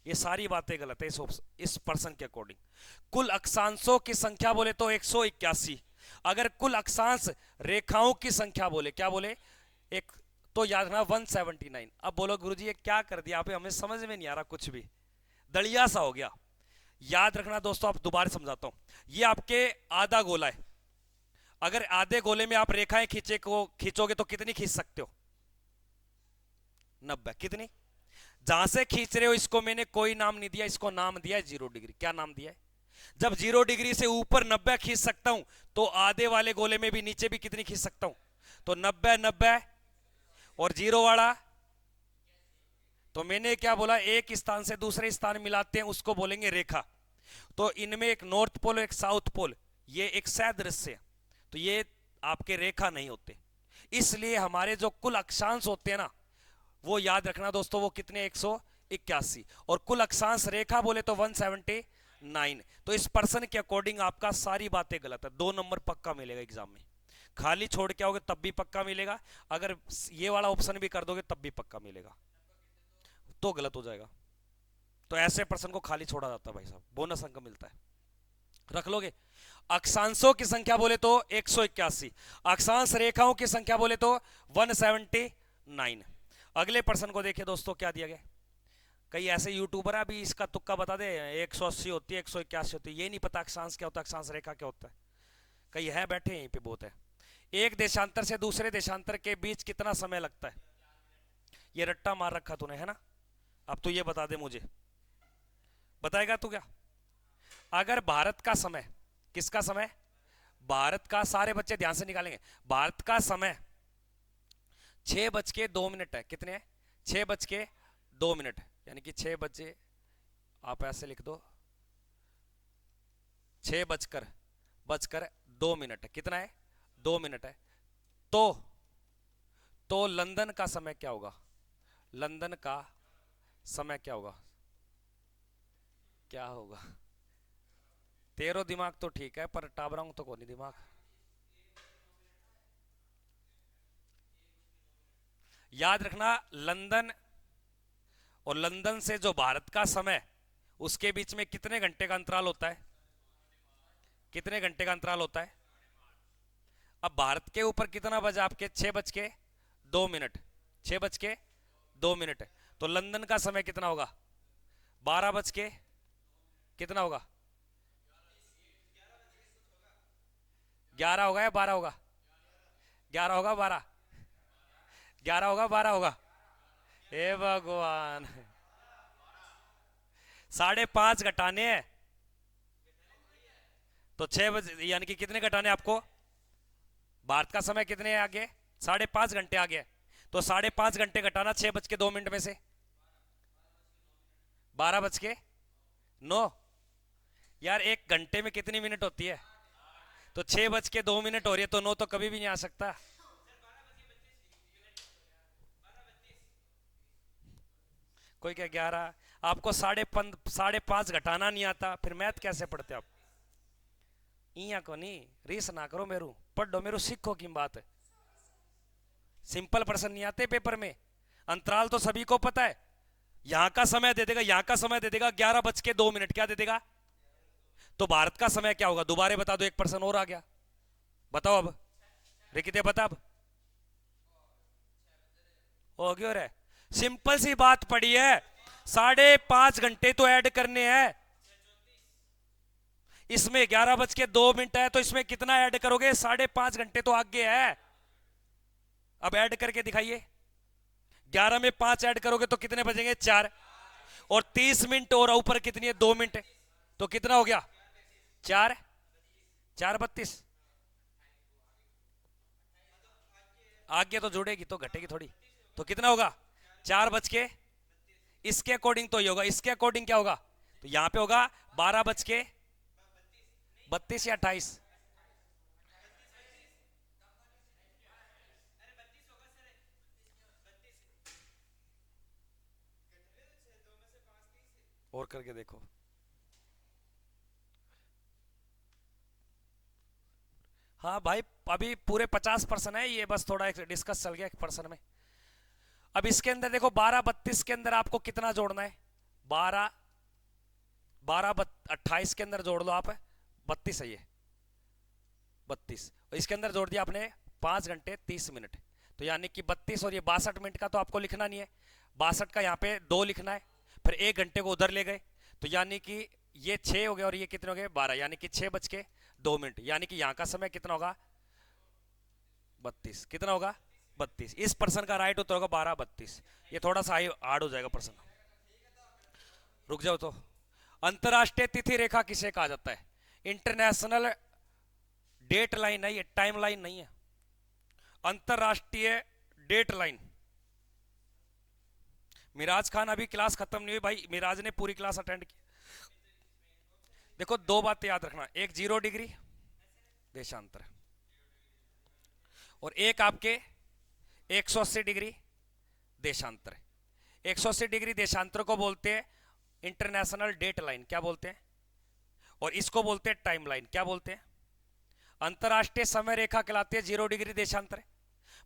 ये सारी बातें गलत है इस पर्सन के अकॉर्डिंग। कुल अक्षांशों की संख्या बोले तो 181। अगर कुल अक्षांश रेखाओं की संख्या बोले, क्या बोले? एक, तो याद रखना 179। अब बोलो गुरुजी ये क्या कर दिया आपने, हमें समझ में नहीं आ रहा, कुछ भी दलिया सा हो गया। याद रखना दोस्तों, आप दोबारा समझाता हूं। ये आपके आधा गोला है, अगर आधे गोले में आप रेखाएं खींचोगे तो कितनी खींच सकते हो? 90। कितनी? जहां से खींच रहे हो इसको मैंने कोई नाम नहीं दिया, इसको नाम दिया है 0 डिग्री। क्या नाम दिया है? जब 0 डिग्री से ऊपर 90 खींच सकता हूं तो आधे वाले गोले में भी नीचे भी कितनी खींच सकता हूं? तो 90 90 और 0 वाला। तो मैंने क्या बोला, एक स्थान से दूसरे स्थान मिलाते हैं उसको बोलेंगे रेखा। तो इनमें एक नॉर्थ पोल एक साउथ पोल, ये एक सादृश्य है, तो ये आपके रेखा नहीं होते। इसलिए हमारे जो कुल अक्षांश होते हैं ना, वो याद रखना दोस्तों, वो कितने 181। और कुल अक्षांश रेखा बोले तो 179। तो इस पर्सन के अकॉर्डिंग आपका सारी बातें गलत है। 2 नंबर पक्का मिलेगा एग्जाम में। खाली छोड़ के आओगे तब भी पक्का मिलेगा, अगर ये वाला ऑप्शन भी कर दोगे तब भी पक्का मिलेगा, तो गलत हो जाएगा। तो ऐसे पर्सन को खाली छोड़ा जाता है भाई साहब, बोनस अंक मिलता है, रख लोगे। अक्षांशों की संख्या बोले तो 181, अक्षांश रेखाओं की संख्या बोले तो 179। अगले पर्सन को देखिए दोस्तों क्या दिया गया। कई ऐसे यूट्यूबर अभी इसका तुक्का बता दे, 180 होती है 181 होती है, ये नहीं पता अक्षांश क्या होता है अक्षांश रेखा क्या होता है। कई है बैठे यहीं पे बहुत है। एक देशांतर से दूसरे देशांतर के बीच कितना समय लगता है? ये रट्टा मार रखा तूने है ना, अब तू ये बता दे मुझे, बताएगा तू क्या? अगर भारत का समय, किसका समय? भारत का, सारे बच्चे ध्यान से निकालेंगे। भारत का समय 6:02 है। कितने हैं? 6:02, यानी कि 6 बजे, आप ऐसे लिख दो 6:02 है। कितना है? 2 मिनट है। तो लंदन का समय क्या होगा? लंदन का समय क्या होगा? क्या होगा? तेरो दिमाग तो ठीक है पर टाबरांग तो कौन नहीं दिमाग। याद रखना, लंदन और लंदन से जो भारत का समय, उसके बीच में कितने घंटे का अंतराल होता है? कितने घंटे का अंतराल होता है? अब भारत के ऊपर कितना बजा आपके? 6:02, 6:02। तो लंदन का समय कितना होगा? 12 बज के कितना होगा? 11 होगा या 12 होगा? 11 होगा 12? 11 होगा 12 होगा? हे भगवान, 5.5 घटाने हैं तो 6 बजे, यानी कि कितने घटाने आपको? भारत का समय कितने है आगे? 5.5 घंटे आगे। तो 5.5 घंटे घटाना 6:02 में से 12:09। यार 1 घंटे में कितनी मिनट होती है? तो 6:02 हो रही है, तो 9 तो कभी भी नहीं आ सकता। कोई क्या 11? आपको 5.5 घटाना नहीं आता, फिर मैथ कैसे पढ़ते आप? इया को नहीं रीस ना करो, मेरू पढ़ो, मेरू सीखो की बात है। सिंपल प्रश्न नहीं आते पेपर में। अंतराल तो सभी को पता है। यहां का समय दे देगा, यहां का समय दे देगा 11:02, क्या दे देगा? तो भारत का समय क्या होगा? दोबारा बता दो, एक पर्सन और आ गया, बताओ अब। रिकिते बता अब हो गया रे। सिंपल सी बात पड़ी है, 5.5 घंटे तो ऐड करने हैं। इसमें 11:02 है, तो इसमें कितना ऐड करोगे? 5.5 घंटे तो आगे है। अब ऐड करके दिखाइए। 11 में 5 ऐड करोगे तो कितने बचेंगे? 4। और 30 मिनट और ऊपर कितनी है? 2 मिनट, तो कितना हो गया? 4 4 32। आगे तो जुड़ेगी तो घटेगी थोड़ी, तो कितना होगा? 4 बज के, इसके अकॉर्डिंग तो ये होगा, इसके अकॉर्डिंग क्या होगा? तो यहां पे होगा 12:32 या 28। और करके देखो। हाँ भाई, अभी पूरे 50% है ये, बस थोड़ा एक डिस्कस चल गया एक पर्सन में। अब इसके अंदर देखो 12:32 के अंदर आपको कितना जोड़ना है? 28 के अंदर जोड़ लो आप, 32 है ये, 32। और इसके अंदर जोड़ दिया आपने 5 घंटे 30 मिनट, तो यानी कि 32 और ये 62 मिनट का तो आपको लिखना नहीं है। 62 का यहाँ पे 2 लिखना है, फिर 1 घंटे को उधर ले गए, तो यानी कि ये 6 हो गए और ये कितने हो गए? 12, यानी कि 6:02, यानी कि यहाँ का समय कितना होगा? 32। कितना होगा? 32। इस पर्सन का राइट उत्तर होगा 12:32। ये थोड़ा सा हार्ड हो जाएगा प्रश्न। रुक जाओ तो। अंतरराष्ट्रीय तिथि रेखा किसे कहा जाता है? इंटरनेशनल डेट लाइन है ये, टाइम लाइन नहीं है। अंतरराष्ट्रीय डेट लाइन। मिराज खान अभी क्लास खत्म नहीं हुई भाई, मिराज ने पूरी क्लास अटेंड की। देखो दो बातें याद रखना, एक 0 डिग्री देशांतर और एक आपके 180 डिग्री देशांतर। 180 डिग्री देशांतर को बोलते हैं इंटरनेशनल डेट लाइन, क्या बोलते हैं? और इसको बोलते हैं टाइम लाइन, क्या बोलते हैं? अंतरराष्ट्रीय समय रेखा कहलाती है 0 डिग्री देशांतर।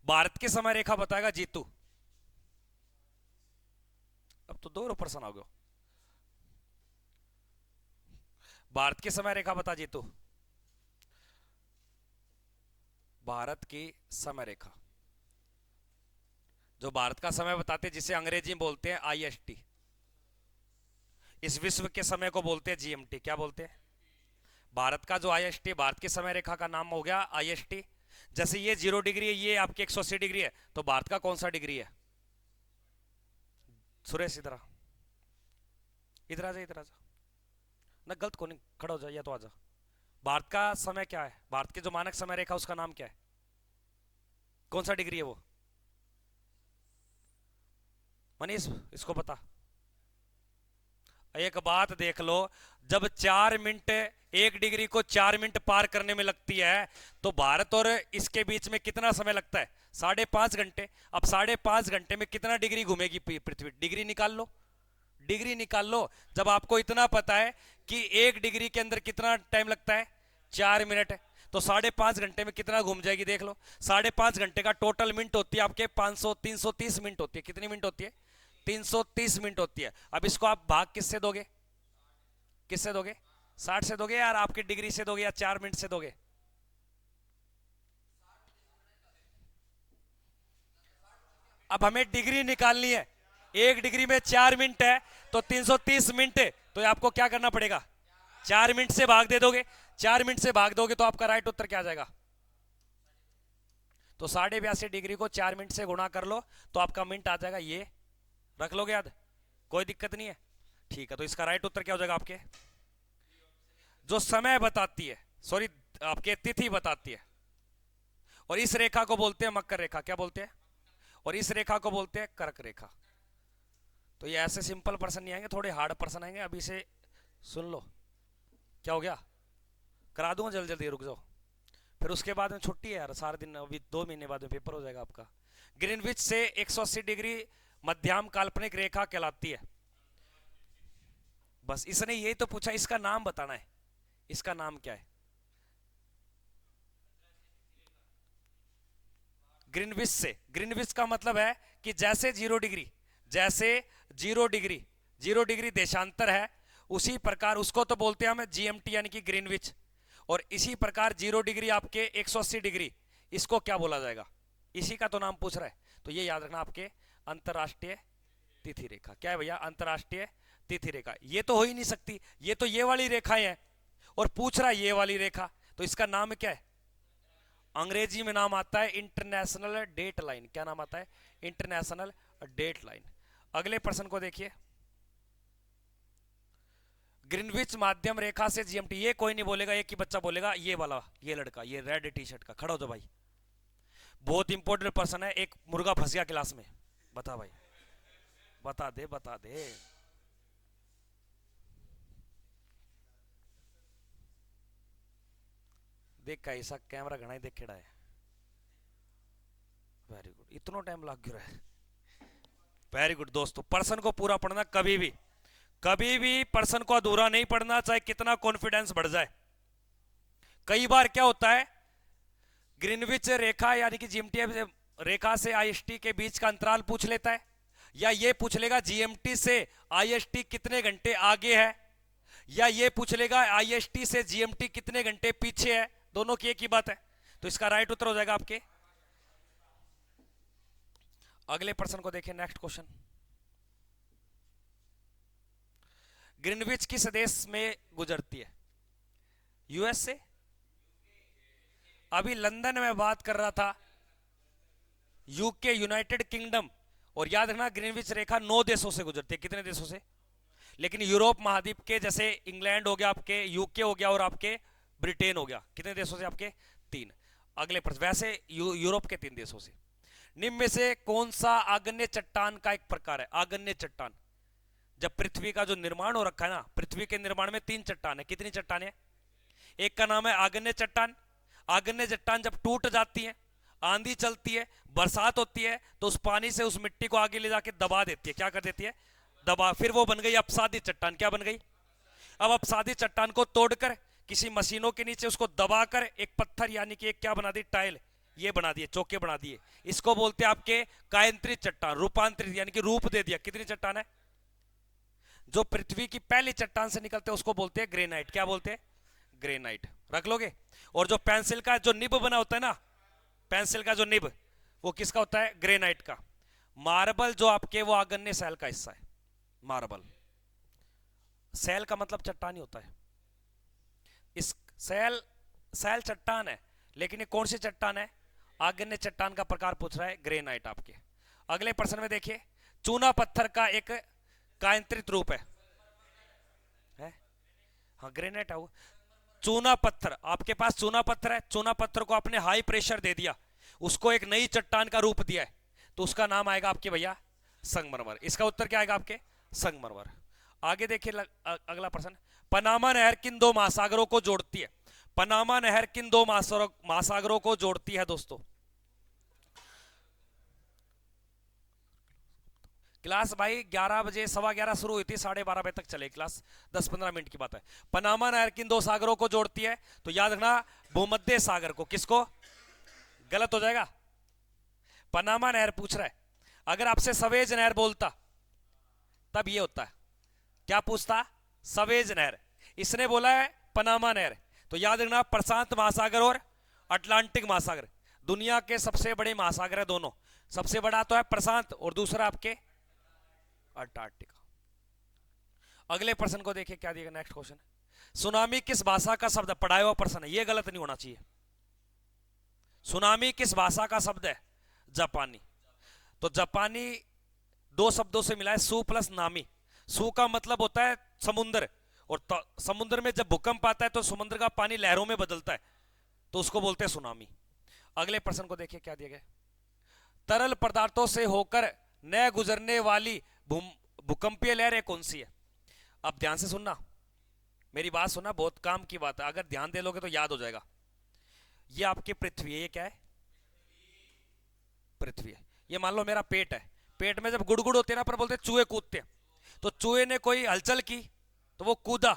भारत की समय रेखा बताएगा जीतू। अब तो दो प्रश्न हो गए। भारत की समय रेखा बता जीतू। भारत की समय रेखा, जो भारत का समय बताते हैं, जिसे अंग्रेजी में बोलते हैं IST। इस विश्व के समय को बोलते हैं GMT, क्या बोलते हैं? भारत का जो IST, भारत की समय रेखा का नाम हो गया IST। जैसे ये 0 डिग्री है, ये आपके 180 डिग्री है, तो भारत का कौन सा डिग्री है? सुरेश इधर आ, इधर आ जा, इधर आ जा ना, गलत को नहीं, खड़ा हो जा या तो आ जा। भारत का समय क्या है? भारत की जो मानक समय रेखा उसका नाम क्या है? कौन सा डिग्री है वो? मनीष इसको बता। एक बात देख लो, जब 4 मिनट 1 डिग्री को 4 मिनट पार करने में लगती है, तो भारत और इसके बीच में कितना समय लगता है? 5.5 घंटे। अब 5.5 घंटे में कितना डिग्री घूमेगी पृथ्वी? डिग्री निकाल लो, डिग्री निकाल लो। जब आपको इतना पता है कि 1 डिग्री के अंदर कितना टाइम लगता है? 4 मिनट, तो 5.5 घंटे में कितना घूम जाएगी देख लो। 5.5 घंटे का टोटल मिनट होती है आपके 330 मिनट होती है। कितनी मिनट होती है? 330 मिनट होती है। अब इसको आप भाग किससे दोगे? किससे दोगे? 60 से दोगे यार, आपकी डिग्री से दोगे या 4 मिनट से दोगे? अब हमें डिग्री निकालनी है। 1 डिग्री में 4 मिनट है, तो 330 मिनट है, तो आपको क्या करना पड़ेगा? 4 मिनट से भाग दे दोगे। 4 मिनट से भाग दोगे तो आपका राइट उत्तर क्या आ जाएगा? तो 82.5 डिग्री को 4 मिनट से गुणा कर लो, तो आपका मिनट आ जाएगा ये। रख लोगे याद? कोई दिक्कत नहीं है, ठीक है। तो इसका राइट उत्तर क्या हो जाएगा आपके? जो समय बताती है, सॉरी आपके तिथि बताती है, और इस रेखा को बोलते हैं मकर रेखा, क्या बोलते हैं? और इस रेखा को बोलते हैं कर्क रेखा। तो ये ऐसे सिंपल प्रश्न नहीं आएंगे, थोड़े हार्ड प्रश्न आएंगे। अभी से सुन लो। क्या हो गया? करा दूंगा जल्दी जल्दी, रुक जाओ। फिर उसके बाद में छुट्टी है यार, सारे दिन। अभी 2 महीने बाद में पेपर हो जाएगा आपका। ग्रीनविच से 180 डिग्री मध्यम काल्पनिक रेखा कहलाती है। बस इसने यही तो पूछा, इसका नाम बताना है। इसका नाम क्या है? ग्रीनविच से, ग्रीनविच का मतलब है कि जैसे 0 डिग्री, जैसे 0 डिग्री 0 डिग्री देशांतर है, उसी प्रकार उसको तो बोलते हैं हम GMT यानी कि ग्रीनविच। और इसी प्रकार 0 डिग्री आपके 180 डिग्री, इसको क्या बोला जाएगा? इसी का तो नाम पूछ रहा है। तो ये याद रखना, आपके अंतरराष्ट्रीय तिथि रेखा क्या है भैया? अंतरराष्ट्रीय तिथि रेखा। ये तो हो ही नहीं सकती, ये तो ये वाली रेखाएं हैं, और पूछ रहा है ये वाली रेखा, तो इसका नाम क्या है? अंग्रेजी में नाम आता है इंटरनेशनल डेट लाइन। क्या नाम आता है? International date line. अगले प्रश्न को देखिए। ग्रीनविच माध्यम रेखा से GMT, ये कोई नहीं बोलेगा, एक ही बच्चा बोलेगा, ये वाला, ये लड़का, ये रेड टी शर्ट का। खड़ा हो जाओ भाई, बहुत इंपॉर्टेंट प्रश्न है। एक मुर्गा फंस गया क्लास में, बता भाई, बता दे, बता दे। देख का ऐसा कैमरा घना ही देख खेड़ा है। वेरी गुड, इतना टाइम लग गया है। वेरी गुड दोस्तों, प्रश्न को पूरा पढ़ना, कभी भी प्रश्न को अधूरा नहीं पढ़ना, चाहे कितना कॉन्फिडेंस बढ़ जाए। कई बार क्या होता है, ग्रीनविच रेखा यानी कि GMT रेखा से IST के बीच का अंतराल पूछ लेता है, या ये पूछ लेगा GMT से IST कितने घंटे आगे है, या ये पूछ लेगा IST से GMT कितने घंटे पीछे है। दोनों की एक ही बात है। तो इसका राइट उत्तर हो जाएगा आपके। अगले प्रश्न को देखिए, नेक्स्ट क्वेश्चन। ग्रीनविच किस देश में गुजरती है? US से? अभी लंदन में बात कर रहा था, UK यूनाइटेड किंगडम। और याद रखना, ग्रीनविच रेखा 9 देशों से गुजरती है। कितने देशों से? लेकिन यूरोप महाद्वीप के जैसे इंग्लैंड हो गया, आपके यूके हो गया और आपके ब्रिटेन हो गया, कितने देशों से? आपके 3। अगले प्रश्न, वैसे यूरोप के 3 देशों से। निम्न में से कौन सा आग्नेय चट्टान का एक प्रकार है? आग्नेय चट्टान, जब पृथ्वी का जो निर्माण हो रखा है ना, पृथ्वी के निर्माण में 3 चट्टान है। कितनी चट्टान है? एक का नाम है आग्नेय चट्टान। आग्नेय चट्टान जब टूट जाती है, आंधी चलती है, बरसात होती है, तो उस पानी से उस मिट्टी को आगे ले जाके दबा देती है। क्या कर देती है? दबा। फिर वो बन गई अपसादी चट्टान। क्या बन गई? अब अपसादी चट्टान को तोड़कर किसी मशीनों के नीचे उसको दबाकर एक पत्थर यानी कि एक क्या बना दी? टाइल, ये बना दिए, चौके बना दिए। इसको बोलते हैं आपके कायांतरित चट्टान, रूपांतरित यानी कि रूप दे दिया। कितनी चट्टान है? जो पृथ्वी की पहली चट्टान से निकलते हैं उसको बोलते हैं ग्रेनाइट। क्या बोलते हैं? ग्रेनाइट। रख लोगे। और जो पेंसिल का जो निब बना होता है ना, पेंसिल का जो निब, वो किसका होता है? ग्रेनाइट का। मार्बल जो आपके, वो आग्नेय सेल का हिस्सा है। मार्बल, सेल का मतलब चट्टान ही होता है। इस सेल चट्टान है, लेकिन ये कौन सी चट्टान है? आग्नेय चट्टान का प्रकार पूछ रहा है, ग्रेनाइट आपके। अगले प्रश्न में देखिए, चूना पत्थर का एक कायांतरित रूप है? हाँ, ग्रेनाइट है वो। चूना पत्थर, आपके पास चूना पत्थर है, चूना पत्थर को आपने हाई प्रेशर दे दिया, उसको एक नई चट्टान का रूप दिया है, तो उसका नाम आएगा आपके भैया संगमरमर। इसका उत्तर क्या आएगा आपके? संगमरमर। आगे देखिए अगला प्रश्न, पनामा नहर किन 2 महासागरों को जोड़ती है? पनामा नहर किन 2 महासागरों को जोड़ती है दोस्तों? क्लास भाई 11 बजे, 11:15 शुरू हुई थी, 12:30 बजे तक चले क्लास, 10-15 मिनट की बात है। पनामा नहर किन 2 सागरों को जोड़ती है? तो याद रखना, भूमध्य सागर को। किसको? गलत हो जाएगा। पनामा नहर पूछ रहा है। अगर आपसे सवेज नहर बोलता तब ये होता है। क्या पूछता? सवेज नहर। इसने बोला है पनामा नहर, तो याद रखना प्रशांत महासागर और अटलांटिक महासागर दुनिया के सबसे बड़े महासागर है दोनों। सबसे बड़ा तो है प्रशांत और दूसरा आपके अंटार्कटिका। अगले प्रश्न को देखिए क्या दिएगा। नेक्स्ट क्वेश्चन, सुनामी किस भाषा का शब्द है? पढ़ाया हुआ प्रश्न है, यह गलत नहीं होना चाहिए। सुनामी किस भाषा का शब्द है? जापानी। तो जापानी 2 शब्दों से मिला है, सु प्लस नामी। सु का मतलब होता है समुद्र, और समुद्र में जब भूकंप आता है तो समुद्र का पानी लहरों में बदलता है, तो उसको बोलते हैं सुनामी। अगले प्रश्न को देखिए क्या दिया गया। तरल पदार्थों से होकर न गुजरने वाली भूकंपीय लहर कौन सी है? अब ध्यान से सुनना, मेरी बात सुनना, बहुत काम की बात है, अगर ध्यान दे लोगे तो याद हो जाएगा। ये आपकी पृथ्वी है। ये क्या है? पृथ्वी है। ये मान लो मेरा पेट है, पेट में जब गुड़गुड़ होते हैं ना, पर बोलते हैं चूहे कूदते हैं, तो चूहे ने कोई हलचल की तो वो कूदा,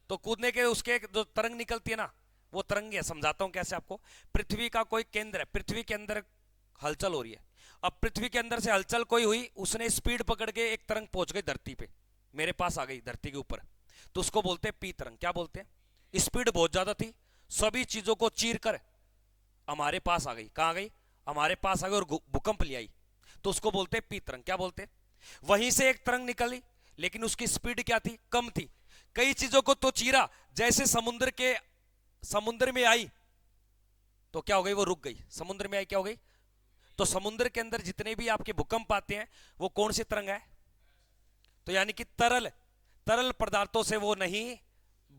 तो कूदने के उसके जो तरंग निकलती है ना, वो तरंग है। समझाता हूं कैसे आपको। पृथ्वी का कोई केंद्र है, पृथ्वी के अंदर हलचल हो रही है। अब पृथ्वी के अंदर से हलचल कोई हुई, उसने स्पीड पकड़ के एक तरंग पहुंच गई धरती पे, मेरे पास आ गई धरती के ऊपर, तो उसको बोलते हैं पी तरंग। क्या बोलते हैं? स्पीड बहुत ज्यादा थी, सभी चीजों को चीर कर हमारे पास आ गई। कहां आ गई? हमारे पास आ गई और भूकंप ले आई, तो उसको बोलते हैं पी तरंग। क्या बोलते हैं? वहीं से एक तरंग निकली, लेकिन उसकी स्पीड क्या थी? कम थी। कई चीजों को तो चीरा, जैसे समुद्र में आई तो क्या हो गई? वो रुक गई। समुद्र में आई क्या हो गई? तो समुद्र के अंदर जितने भी आपके भूकंप आते हैं वो कौन सी तरंग है? तो यानी कि तरल पदार्थों से वो नहीं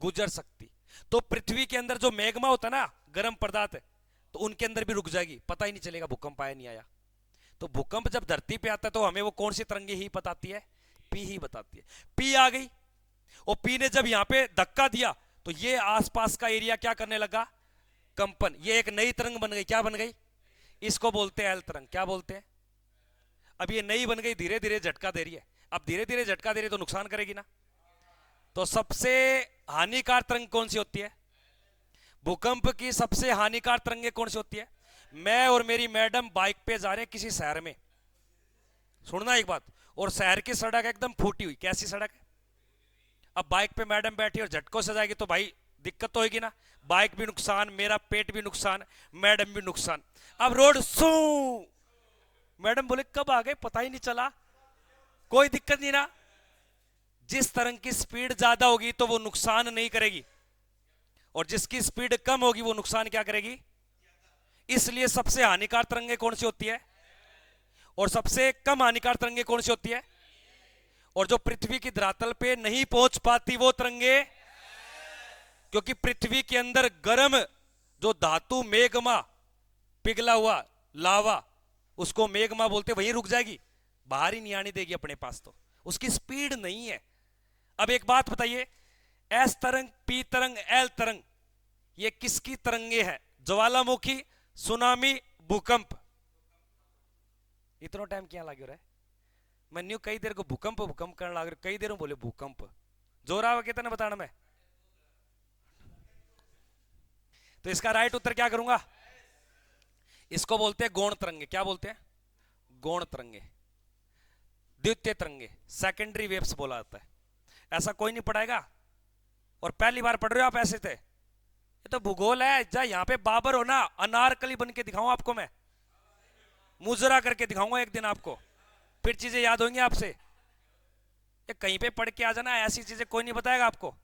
गुजर सकती। तो पृथ्वी के अंदर जो मैग्मा होता है ना, गर्म पदार्थ, तो उनके अंदर भी रुक जाएगी, पता ही नहीं चलेगा भूकंप आया नहीं आया। तो भूकंप जब धरती पे आता है तो हमें वो कौन सी तरंगे ही बताती है? पी ही बताती है। पी आ गई, और पी ने जब यहां पे धक्का दिया तो ये आसपास का एरिया क्या करने लगा? कंपन। ये एक नई तरंग बन गई। क्या बन गई? इसको बोलते हैं एल तरंग। क्या बोलते हैं? अब ये नई बन गई, धीरे धीरे झटका दे रही है। अब धीरे धीरे झटका दे रही है तो नुकसान करेगी ना। तो सबसे हानिकारक तरंग कौन सी होती है? भूकंप की सबसे हानिकारक तरंगे कौन सी होती है? मैं और मेरी मैडम बाइक पे जा रहे हैं किसी शहर में, सुनना एक बात, और शहर की सड़क एकदम फूटी हुई। कैसी सड़क है? अब बाइक पे मैडम बैठी और झटकों से जाएगी तो भाई दिक्कत तो होगी ना। बाइक भी नुकसान, मेरा पेट भी नुकसान, मैडम भी नुकसान। अब रोड सू, मैडम बोले कब आ गए पता ही नहीं चला। कोई दिक्कत नहीं ना। जिस तरंग की स्पीड ज्यादा होगी तो वो नुकसान नहीं करेगी, और जिसकी स्पीड कम होगी वो नुकसान क्या करेगी। इसलिए सबसे हानिकारक तरंगे कौन सी होती है, और सबसे कम हानिकारक तरंगे कौन सी होती है? और जो पृथ्वी की धरातल पे नहीं पहुंच पाती वो तरंगे, क्योंकि पृथ्वी के अंदर गर्म जो धातु मेगमा पिघला हुआ लावा, उसको मेगमा बोलते, वहीं रुक जाएगी, बाहर ही नहीं आने देगी अपने पास, तो उसकी स्पीड नहीं है। अब एक बात बताइए, एस तरंग, पी तरंग, एल तरंग, ये किसकी तरंगे हैं? ज्वालामुखी, सुनामी, भूकंप। इतना टाइम क्या लग रहा है? मैं न्यू कई देर को भूकंप भूकंप करने लग रहा, कई देर बोले भूकंप, जोर आवा कितना बताना मैं। तो इसका राइट उत्तर क्या करूंगा? इसको बोलते हैं गौण तरंगे। क्या बोलते हैं? गौण तरंगे, द्वितीय तरंगे, सेकेंडरी वेव्स बोला जाता है। ऐसा कोई नहीं पढ़ाएगा, और पहली बार पढ़ रहे हो आप ऐसे थे, ये तो भूगोल है। जा यहाँ पे बाबर हो ना, अनारकली बन के दिखाऊं आपको मैं, मुजरा करके दिखाऊंगा एक दिन आपको, फिर चीजें याद होंगी आपसे। ये कहीं पे पढ़ के आ जाना, ऐसी चीजें कोई नहीं बताएगा आपको।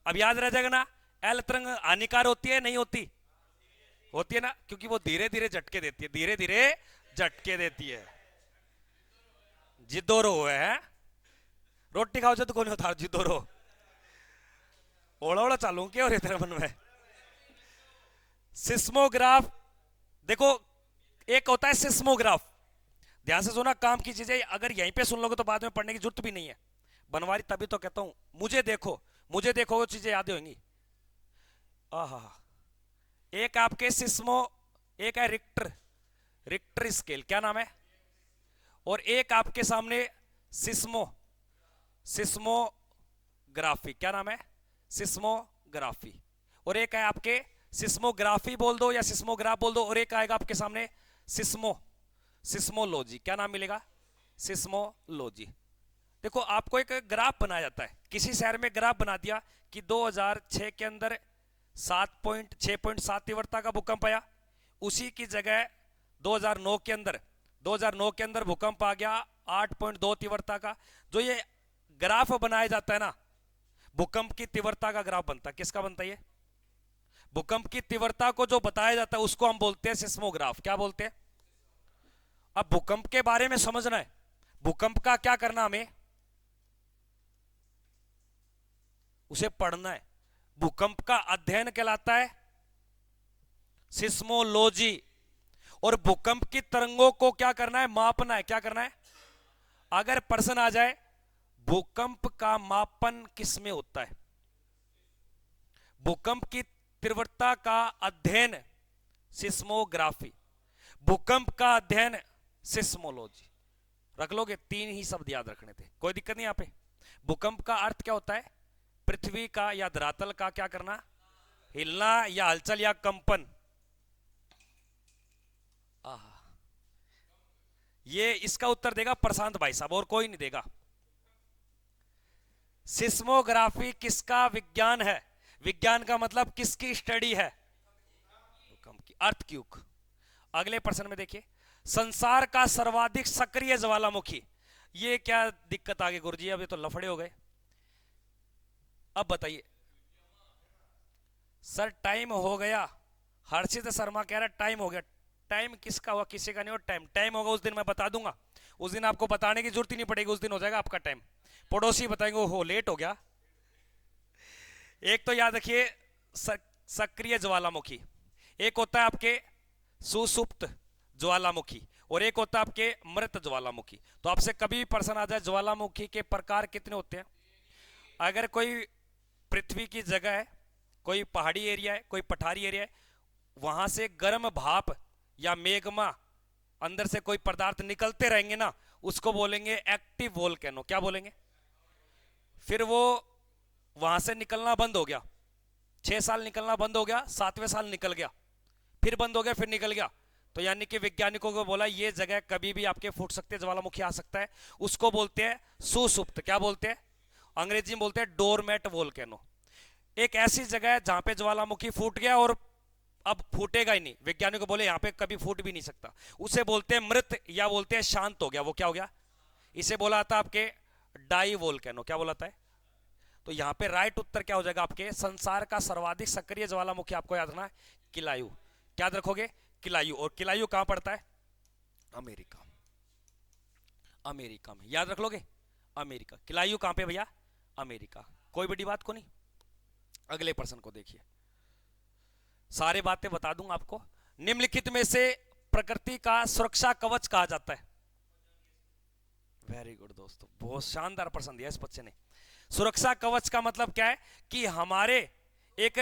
अब याद रह जाएगा ना, एल तरंग हानिकार होती है नहीं होती? होती है ना, क्योंकि वो धीरे धीरे झटके देती है, धीरे धीरे झटके देती है। जिद्दोरो है, रोटी खाओ तो कौन होता जिद्दोरो, ओड़ा ओड़ा चालू क्या और तेरे मन में। सिस्मोग्राफ, देखो एक होता है सिस्मोग्राफ, ध्यान से सुना, काम की चीजें अगर यहीं पे सुन लोगे तो बाद में पढ़ने की जरूरत भी नहीं है। बनवारी तभी तो कहता हूं, मुझे देखो, मुझे देखो, वो चीजें याद होंगी। आहा, एक आपके सिस्मो, एक है रिक्टर, रिक्टर स्केल, क्या नाम है? और एक आपके सामने सिस्मो, सिस्मोग्राफी, क्या नाम है? सिस्मोग्राफी। और एक है आपके सिस्मोग्राफी बोल दो या सिस्मोग्राफ बोल दो, और एक आएगा आपके सामने सिस्मोलॉजी, क्या नाम मिलेगा? सिस्मोलॉजी। देखो आपको एक ग्राफ बनाया जाता है, किसी शहर में ग्राफ बना दिया कि 2006 के अंदर 6.7 तीव्रता का भूकंप आया, उसी की जगह 2009 के अंदर भूकंप आ गया 8.2 तीव्रता का। जो ये ग्राफ बनाया जाता है ना, भूकंप की तीव्रता का ग्राफ बनता है, किसका बनता है ये? भूकंप की तीव्रता को जो बताया जाता है उसको हम बोलते हैं सिस्मोग्राफ। क्या बोलते हैं? अब भूकंप के बारे में समझना है, भूकंप का क्या करना, हमें उसे पढ़ना है। भूकंप का अध्ययन कहलाता है सिस्मोलॉजी, और भूकंप की तरंगों को क्या करना है? मापना है। क्या करना है? अगर प्रश्न आ जाए भूकंप का मापन किसमें होता है, भूकंप की तीव्रता का अध्ययन सिस्मोग्राफी, भूकंप का अध्ययन सिस्मोलॉजी। रख लोगे, तीन ही शब्द याद रखने थे, कोई दिक्कत नहीं। यहां पे भूकंप का अर्थ क्या होता है? पृथ्वी का या धरातल का क्या करना? हिलना या हलचल या कंपन। ये इसका उत्तर देगा प्रशांत भाई साहब, और कोई नहीं देगा। सिस्मोग्राफी किसका विज्ञान है? विज्ञान का मतलब किसकी स्टडी है? भूकंप की, अर्थक्वेक। अगले प्रश्न में देखिए, संसार का सर्वाधिक सक्रिय ज्वालामुखी, ये क्या दिक्कत आ गई गुरुजी, अब ये तो लफड़े हो गए। अब बताइए सर, टाइम हो गया, हर्षित शर्मा कह रहा है टाइम हो गया। टाइम किसका हुआ? किसी का नहीं हो टाइम, टाइम होगा उस दिन मैं बता दूंगा, उस दिन आपको बताने की जरूरत ही नहीं पड़ेगी, उस दिन हो जाएगा आपका टाइम। पड़ोसी बताएंगे हो लेट हो गया। एक तो याद रखिए सक्रिय ज्वालामुखी, एक होता है आपके सुसुप्त ज्वालामुखी, और एक होता है आपके मृत ज्वालामुखी। तो आपसे कभी भी प्रश्न आ जाए ज्वालामुखी के प्रकार कितने होते हैं, अगर कोई पृथ्वी की जगह है, कोई पहाड़ी एरिया है, कोई पठारी एरिया है, वहां से गर्म भाप या मेगमा अंदर से कोई पदार्थ निकलते रहेंगे ना, उसको बोलेंगे एक्टिव वोल्केनो। क्या बोलेंगे? फिर वो वहां से निकलना बंद हो गया, 6 साल निकलना बंद हो गया, 7वें साल निकल गया, फिर बंद हो गया, फिर निकल गया, तो यानी कि वैज्ञानिकों को बोला ये जगह कभी भी आपके फूट सकते, ज्वालामुखी आ सकता है, उसको बोलते हैं सुसुप्त। क्या बोलते हैं? अंग्रेजी में बोलते हैं डोरमेट वोल्केनो। एक ऐसी जगह है जहां पे ज्वालामुखी फूट गया और अब फूटेगा ही नहीं, वैज्ञानिक बोले यहां पे कभी फूट भी नहीं सकता, उसे बोलते हैं मृत, या बोलते हैं शांत हो गया। वो क्या हो गया? इसे बोला था आपके डाई वोल्केनो। क्या बोला था? तो यहां पे राइट उत्तर क्या हो जाएगा आपके? संसार का सर्वाधिक सक्रिय ज्वालामुखी आपको याद रखना है किलायु। क्या याद रखोगे? किलायु। और किलायु कहां पड़ता है? अमेरिका, अमेरिका में। याद रख लोगे? अमेरिका। किलायू कहां पे भैया? अमेरिका। कोई बड़ी बात को नहीं। अगले प्रश्न को देखिए, सारे बातें बता दूंगा आपको। निम्नलिखित में से प्रकृति का सुरक्षा कवच कहा जाता है? वेरी गुड दोस्तों, बहुत शानदार प्रश्न दिया इस बच्चे ने। सुरक्षा कवच का मतलब क्या है कि हमारे एक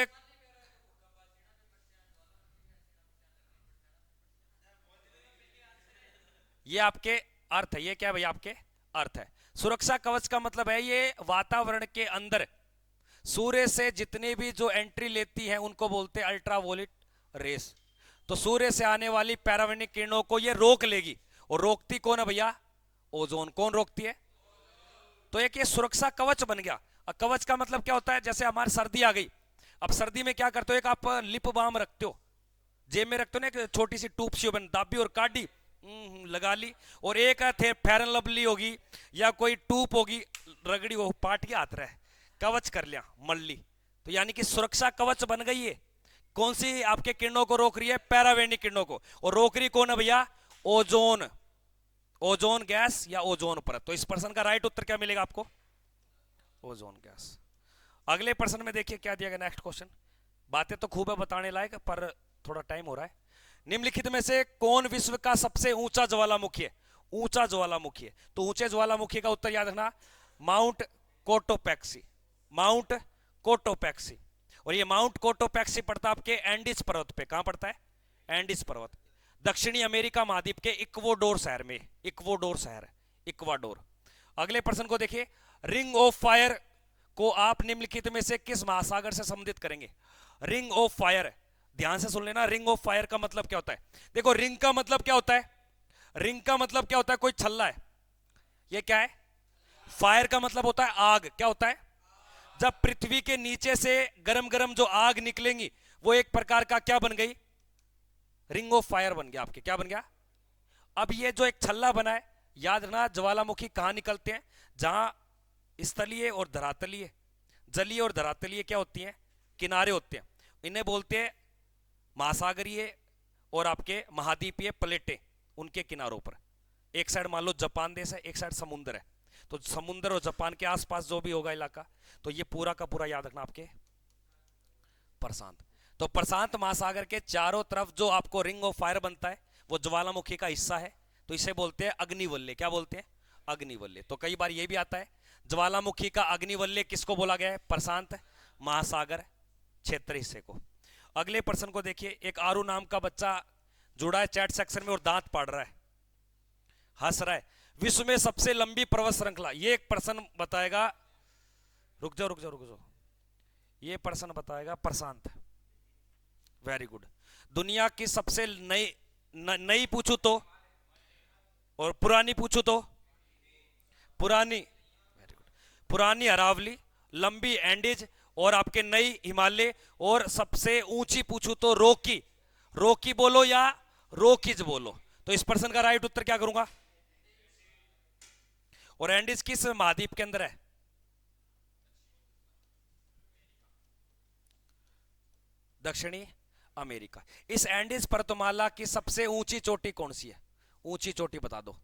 ये आपके अर्थ है, ये क्या है भैया? आपके अर्थ है। सुरक्षा कवच का मतलब है ये वातावरण के अंदर सूर्य से जितनी भी जो एंट्री लेती है उनको बोलते हैं अल्ट्रावोलेट रेस। तो सूर्य से आने वाली पैरावेनिक किरणों को ये रोक लेगी। और रोकती कौन है भैया? ओजोन। कौन रोकती है? तो एक ये सुरक्षा कवच बन गया। कवच का मतलब क्या होता है? जैसे हमारी सर्दी आ गई, अब सर्दी में क्या करते हो? एक आप लिप बाम रखते हो, जेब में रखते हो ना, एक छोटी सी टूप सी बन दाबी और काटी, लगा ली। और एक थे फेयर एंड लवली होगी या कोई टूप होगी, रगड़ी वो पाट के हाथ रहे, कवच कर लिया, मल ली। तो यानी कि सुरक्षा कवच बन गई है। कौन सी आपके किरणों को रोक रही है? पैरावेनिक किरणों को। और रोक रही कौन है भैया? ओजोन। ओजोन गैस या ओजोन परत। तो इस प्रश्न का राइट उत्तर क्या मिलेगा आपको? Ozone gas. अगले प्रश्न में देखिए क्या दिया गया, नेक्स्ट क्वेश्चन। बातें तो खूब है बताने लायक, पर थोड़ा टाइम हो रहा है। निम्नलिखित में से कौन विश्व का सबसे ऊंचा ज्वालामुखी है? ऊंचा ज्वालामुखी है। तो ऊंचे ज्वालामुखी का उत्तर याद रखना, माउंट कोटोपैक्सी। Mount Cotopaxi. और ये माउंट कोटोपैक्सी पड़ता है आपके एंडीज पर्वत पे। कहां पड़ता है? एंडीज पर्वत, दक्षिणी अमेरिका महाद्वीप के इक्वाडोर शहर में। इक्वाडोर शहर, इक्वाडोर। अगले प्रश्न को देखिए, रिंग ऑफ फायर को आप निम्नलिखित में से किस महासागर से संबंधित करेंगे? रिंग ऑफ फायर, ध्यान से सुन लेना। रिंग ऑफ फायर का मतलब क्या होता है? देखो, रिंग का मतलब क्या होता है? रिंग का मतलब क्या होता है? कोई छल्ला है, ये क्या है? फायर का मतलब होता है आग। क्या होता है? जब पृथ्वी के नीचे से गरम गरम जो आग निकलेंगी, वो एक प्रकार का क्या बन गई? रिंग ऑफ फायर बन गया आपके। क्या बन गया? अब ये जो एक छल्ला बना है, याद रखना ज्वालामुखी कहां निकलते हैं? जहां स्थलीय और धरातलीय, जलीय और धरातलीय क्या होती हैं? किनारे होते हैं। इन्हें बोलते हैं महासागरीय और आपके महाद्वीपीय प्लेटें। उनके किनारों पर एक साइड मान लो जापान देश है, एक साइड समुद्र है। तो समुद्र और जापान के आसपास जो भी होगा इलाका, तो ये पूरा का पूरा याद रखना आपके प्रशांत। तो प्रशांत महासागर के चारों तरफ जो आपको रिंग ऑफ फायर बनता है, वो ज्वालामुखी का हिस्सा है। तो इसे बोलते हैं अग्निवल्य। क्या बोलते हैं? अग्निवल्य। तो कई बार ये भी आता है, ज्वालामुखी का अग्निवल्य किसको बोला गया है? प्रशांत महासागर क्षेत्र हिस्से को। अगले प्रश्न को देखिए, एक आरू नाम का बच्चा जुड़ा है चैट सेक्शन में और दांत पाड़ रहा है, हंस रहा है। विश्व में सबसे लंबी पर्वत श्रृंखला, ये एक प्रश्न बताएगा। रुक जाओ रुक जाओ रुक जाओ, ये प्रश्न बताएगा प्रशांत। Very good. दुनिया की सबसे नई पूछू तो, और पुरानी पूछू तो? पुरानी। Very good. पुरानी अरावली, लंबी एंडीज, और आपके नई हिमालय, और सबसे ऊंची पूछू तो रोकी। रोकी बोलो या रोकीज बोलो। तो इस प्रश्न का राइट उत्तर क्या करूंगा? और एंडीज किस महाद्वीप के अंदर है? दक्षिणी अमेरिका। इस एंडीज पर्वतमाला की सबसे ऊंची चोटी कौन सी है? ऊंची चोटी बता दो।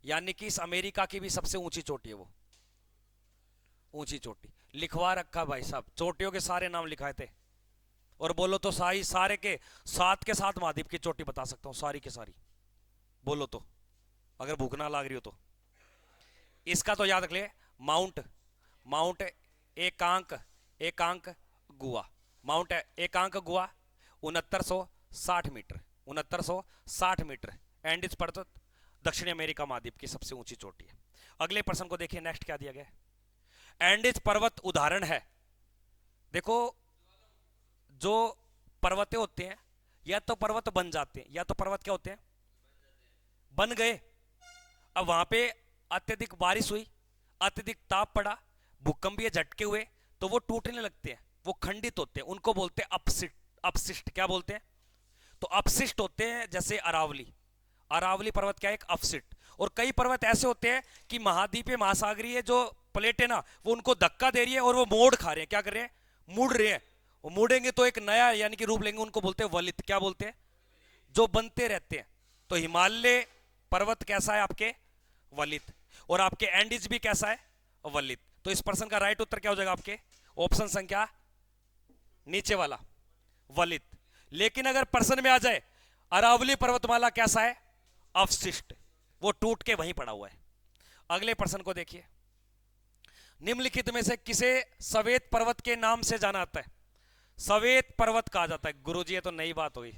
यानी कि इस अमेरिका की भी सबसे ऊंची चोटी है वो। ऊंची चोटी लिखवा रखा भाई साहब, चोटियों के सारे नाम लिखाए थे। और बोलो तो सारे के सात महाद्वीप की चोटी बता सकता हूं, सारी के सारी। बोलो तो, अगर भूख ना लग रही हो तो। इसका तो याद रख ले, माउंट एकांक गुआ। माउंट एकांक गुआ 6960 मीटर। 6960 मीटर एंडीज पर्वत दक्षिणी अमेरिका महाद्वीप की सबसे ऊंची चोटी है। अगले प्रश्न को देखिए, नेक्स्ट क्या दिया गया है? एंडीज पर्वत उदाहरण है। देखो, जो पर्वतें होते हैं, या तो पर्वत बन जाते हैं, या तो पर्वत क्या होते हैं? बन गए। अब वहां पे अत्यधिक बारिश हुई, अत्यधिक ताप पड़ा, भूकंपीय झटके हुए, तो वो टूटने लगते हैं, वो खंडित होते हैं। उनको बोलते हैं अपशिष्ट। अपशिष्ट क्या बोलते हैं? तो अपशिष्ट होते हैं जैसे अरावली। अरावली पर्वत क्या है? एक अपशिष्ट। और कई पर्वत ऐसे होते हैं कि महाद्वीपीय महासागरीय जो प्लेट है ना, वो उनको धक्का दे रही है और वो मोड़ खा रहे हैं। क्या कर रहे हैं? मुड़ रहे हैं। वो मुड़ेंगे तो एक नया यानी कि रूप लेंगे, उनको बोलते हैं वलित। क्या बोलते हैं? जो बनते रहते हैं। तो हिमालय पर्वत कैसा है आपके? वलित। और आपके एंडिज भी कैसा है, अवलित। तो इस प्रश्न का राइट उत्तर क्या हो जाएगा आपके, ऑप्शन संख्या नीचे वाला, वलित। लेकिन अगर प्रश्न में आ जाए अरावली पर्वतमाला कैसा है, अवशिष्ट, वो टूट के वहीं पड़ा हुआ है। अगले प्रश्न को देखिए, निम्नलिखित में से किसे सवेत पर्वत के नाम से जाना जाता है, सवेत पर्वत कहा जाता है। गुरुजी ये तो नई बात हुई।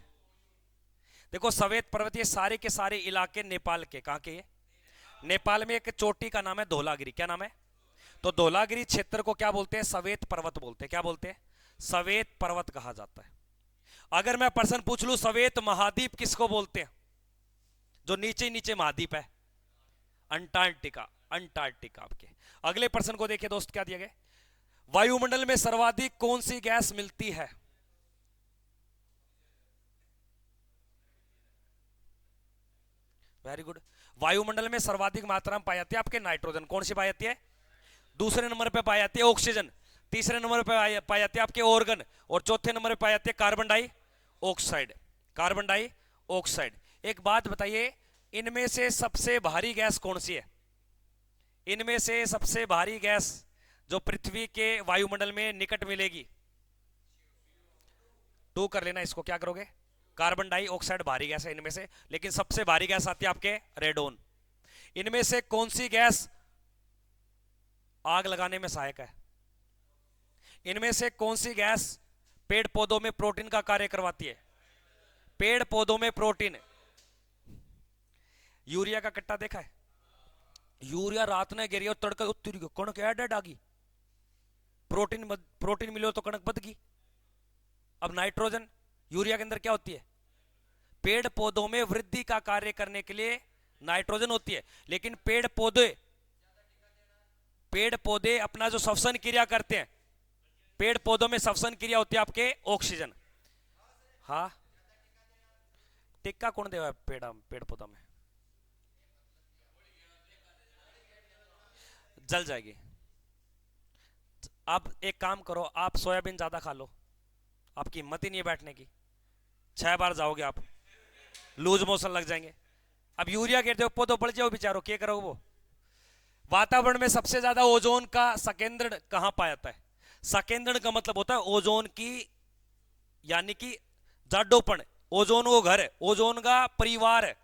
देखो सवेत पर्वत ये सारे के सारे इलाके नेपाल के, कहां के, ये नेपाल में एक चोटी का नाम है धौलागिरी। क्या नाम है, तो धौलागिरी क्षेत्र को क्या बोलते हैं, सवेत पर्वत बोलते हैं। क्या बोलते हैं, सवेत पर्वत कहा जाता है। अगर मैं प्रश्न पूछ लूं सवेत महाद्वीप किसको बोलते हैं, जो नीचे नीचे महाद्वीप है, अंटार्कटिका, अंटार्कटिका आपके। अगले प्रश्न को देखिए दोस्त, क्या दिया गया, वायुमंडल में सर्वाधिक कौन सी गैस मिलती है, वेरी गुड। वायुमंडल में सर्वाधिक मात्रा में पाई जाती है आपके नाइट्रोजन। कौन सी पाई जाती है, दूसरे नंबर पे पाई जाती है ऑक्सीजन, तीसरे नंबर पे पाई जाती है आपके ऑर्गन, और चौथे नंबर पे पाई जाती है कार्बन डाइऑक्साइड, कार्बन डाइऑक्साइड। एक बात बताइए, इनमें से सबसे भारी गैस कौन सी है, इनमें से सबसे भारी गैस जो पृथ्वी के वायुमंडल में निकट मिलेगी, टू कर लेना इसको, क्या करोगे, कार्बन डाइऑक्साइड भारी गैस है इनमें से, लेकिन सबसे भारी गैस आती है आपके रेडोन। इनमें से कौन सी गैस आग लगाने में सहायक है, इनमें से कौन सी गैस पेड़ पौधों में प्रोटीन का कार्य करवाती है, पेड़ पौधों में प्रोटीन। यूरिया का कट्टा देखा है, यूरिया रात ने गिरी और तड़का उत्तरी को कणक एडेड आ गई, प्रोटीन मिलो तो कणक बद गई। अब नाइट्रोजन यूरिया के अंदर क्या होती है, पेड़ पौधों में वृद्धि का कार्य करने के लिए नाइट्रोजन होती है, लेकिन पेड़ पौधे अपना जो श्वसन क्रिया करते हैं, पेड़ पौधों में श्वसन क्रिया होती है आपके ऑक्सीजन। हाँ, टिक्का कौन देगा पेड़ पौधा में, जल जाएगी। आप एक काम करो, आप सोयाबीन ज्यादा खा लो, आपकी हिम्मत ही नहीं है बैठने की, 6 बार जाओगे आप, लूज मोशन लग जाएंगे। अब यूरिया गिर जाओ, पौधों बढ़ जाओ बेचारो, क्या करोगे वो। वातावरण में सबसे ज्यादा ओजोन का संकेंद्रण कहां पाया जाता है, संकेंद्रण का मतलब होता है ओजोन की, यानी कि जाडोपन, ओजोन वो घर है, ओजोन का परिवार है।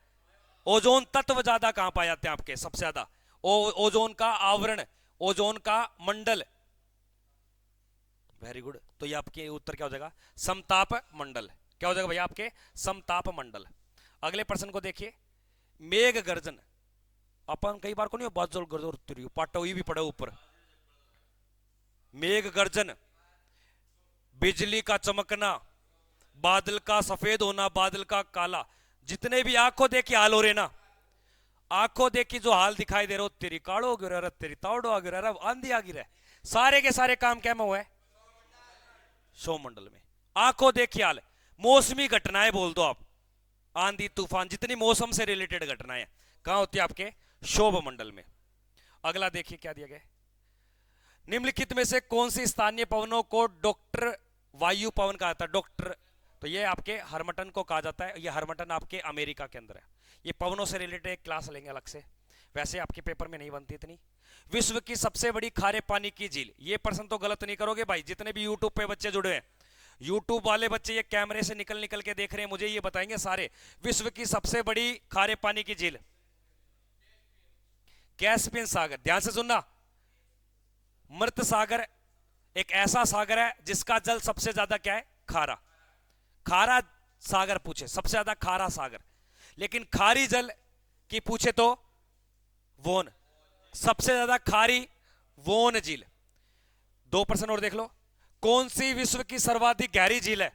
ओजोन तत्व ज्यादा कहां पाए जाते हैं आपके, सबसे ज्यादा ओजोन का आवरण, ओजोन का मंडल। वेरी गुड, तो ये आपके उत्तर क्या हो जाएगा, समताप मंडल। क्या हो जाएगा भैया आपके, समताप मंडल। अगले प्रश्न को देखिए, मेघ गर्जन, अपन कई बार को नहीं बादल गर्जन पाटा हुई भी पड़ा ऊपर, मेघ गर्जन, बिजली का चमकना, बादल का सफेद होना, बादल का काला, जितने भी आंखों देखी हाल हो रहे ना, आंखों देखी जो हाल दिखाई दे रहे हो, तेरी काड़ो गिर, तेरी तावड़ो आ गिर, आंधी आ गिर, सारे के सारे काम क्या में हुआ है, सौमंडल में। आंखों देखी हाल, मौसमी घटनाएं बोल दो आप, आंधी तूफान, जितनी मौसम से रिलेटेड घटनाएं कहां होती है आपके, शोभ मंडल में। अगला देखिए क्या दिया गया, निम्नलिखित में से कौन सी स्थानीय पवनों को डॉक्टर वायु पवन कहा जाता है, डॉक्टर, तो ये आपके हरमटन को कहा जाता है। ये हरमटन आपके अमेरिका के अंदर है। ये पवनों से रिलेटेड एक क्लास लेंगे अलग से, वैसे आपके पेपर में नहीं बनती इतनी। विश्व की सबसे बड़ी खारे पानी की झील, ये प्रश्न तो गलत नहीं करोगे भाई, जितने भी यूट्यूब पे बच्चे जुड़े हैं, यूट्यूब वाले बच्चे ये कैमरे से निकल निकल के देख रहे हैं, मुझे ये बताएंगे सारे, विश्व की सबसे बड़ी खारे पानी की झील, कैस्पियन सागर। ध्यान से सुनना, मृत सागर एक ऐसा सागर है जिसका जल सबसे ज्यादा क्या है, खारा, खारा सागर पूछे, सबसे ज्यादा खारा सागर। लेकिन खारी जल की पूछे तो वोन, सबसे ज्यादा खारी वोन झील। 2 प्रश्न और देख लो, कौन सी विश्व की सर्वाधिक गहरी झील है,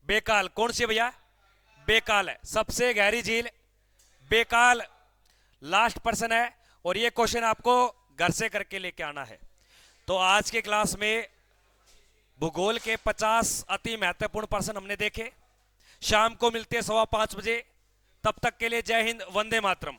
बेकाल। कौन सी भैया, बेकाल है, सबसे गहरी झील बेकाल। लास्ट प्रश्न है, और ये क्वेश्चन आपको घर से करके लेके आना है। तो आज के क्लास में भूगोल के 50 अति महत्वपूर्ण प्रश्न हमने देखे। शाम को मिलते हैं 5:15 बजे, तब तक के लिए जय हिंद, वंदे मातरम।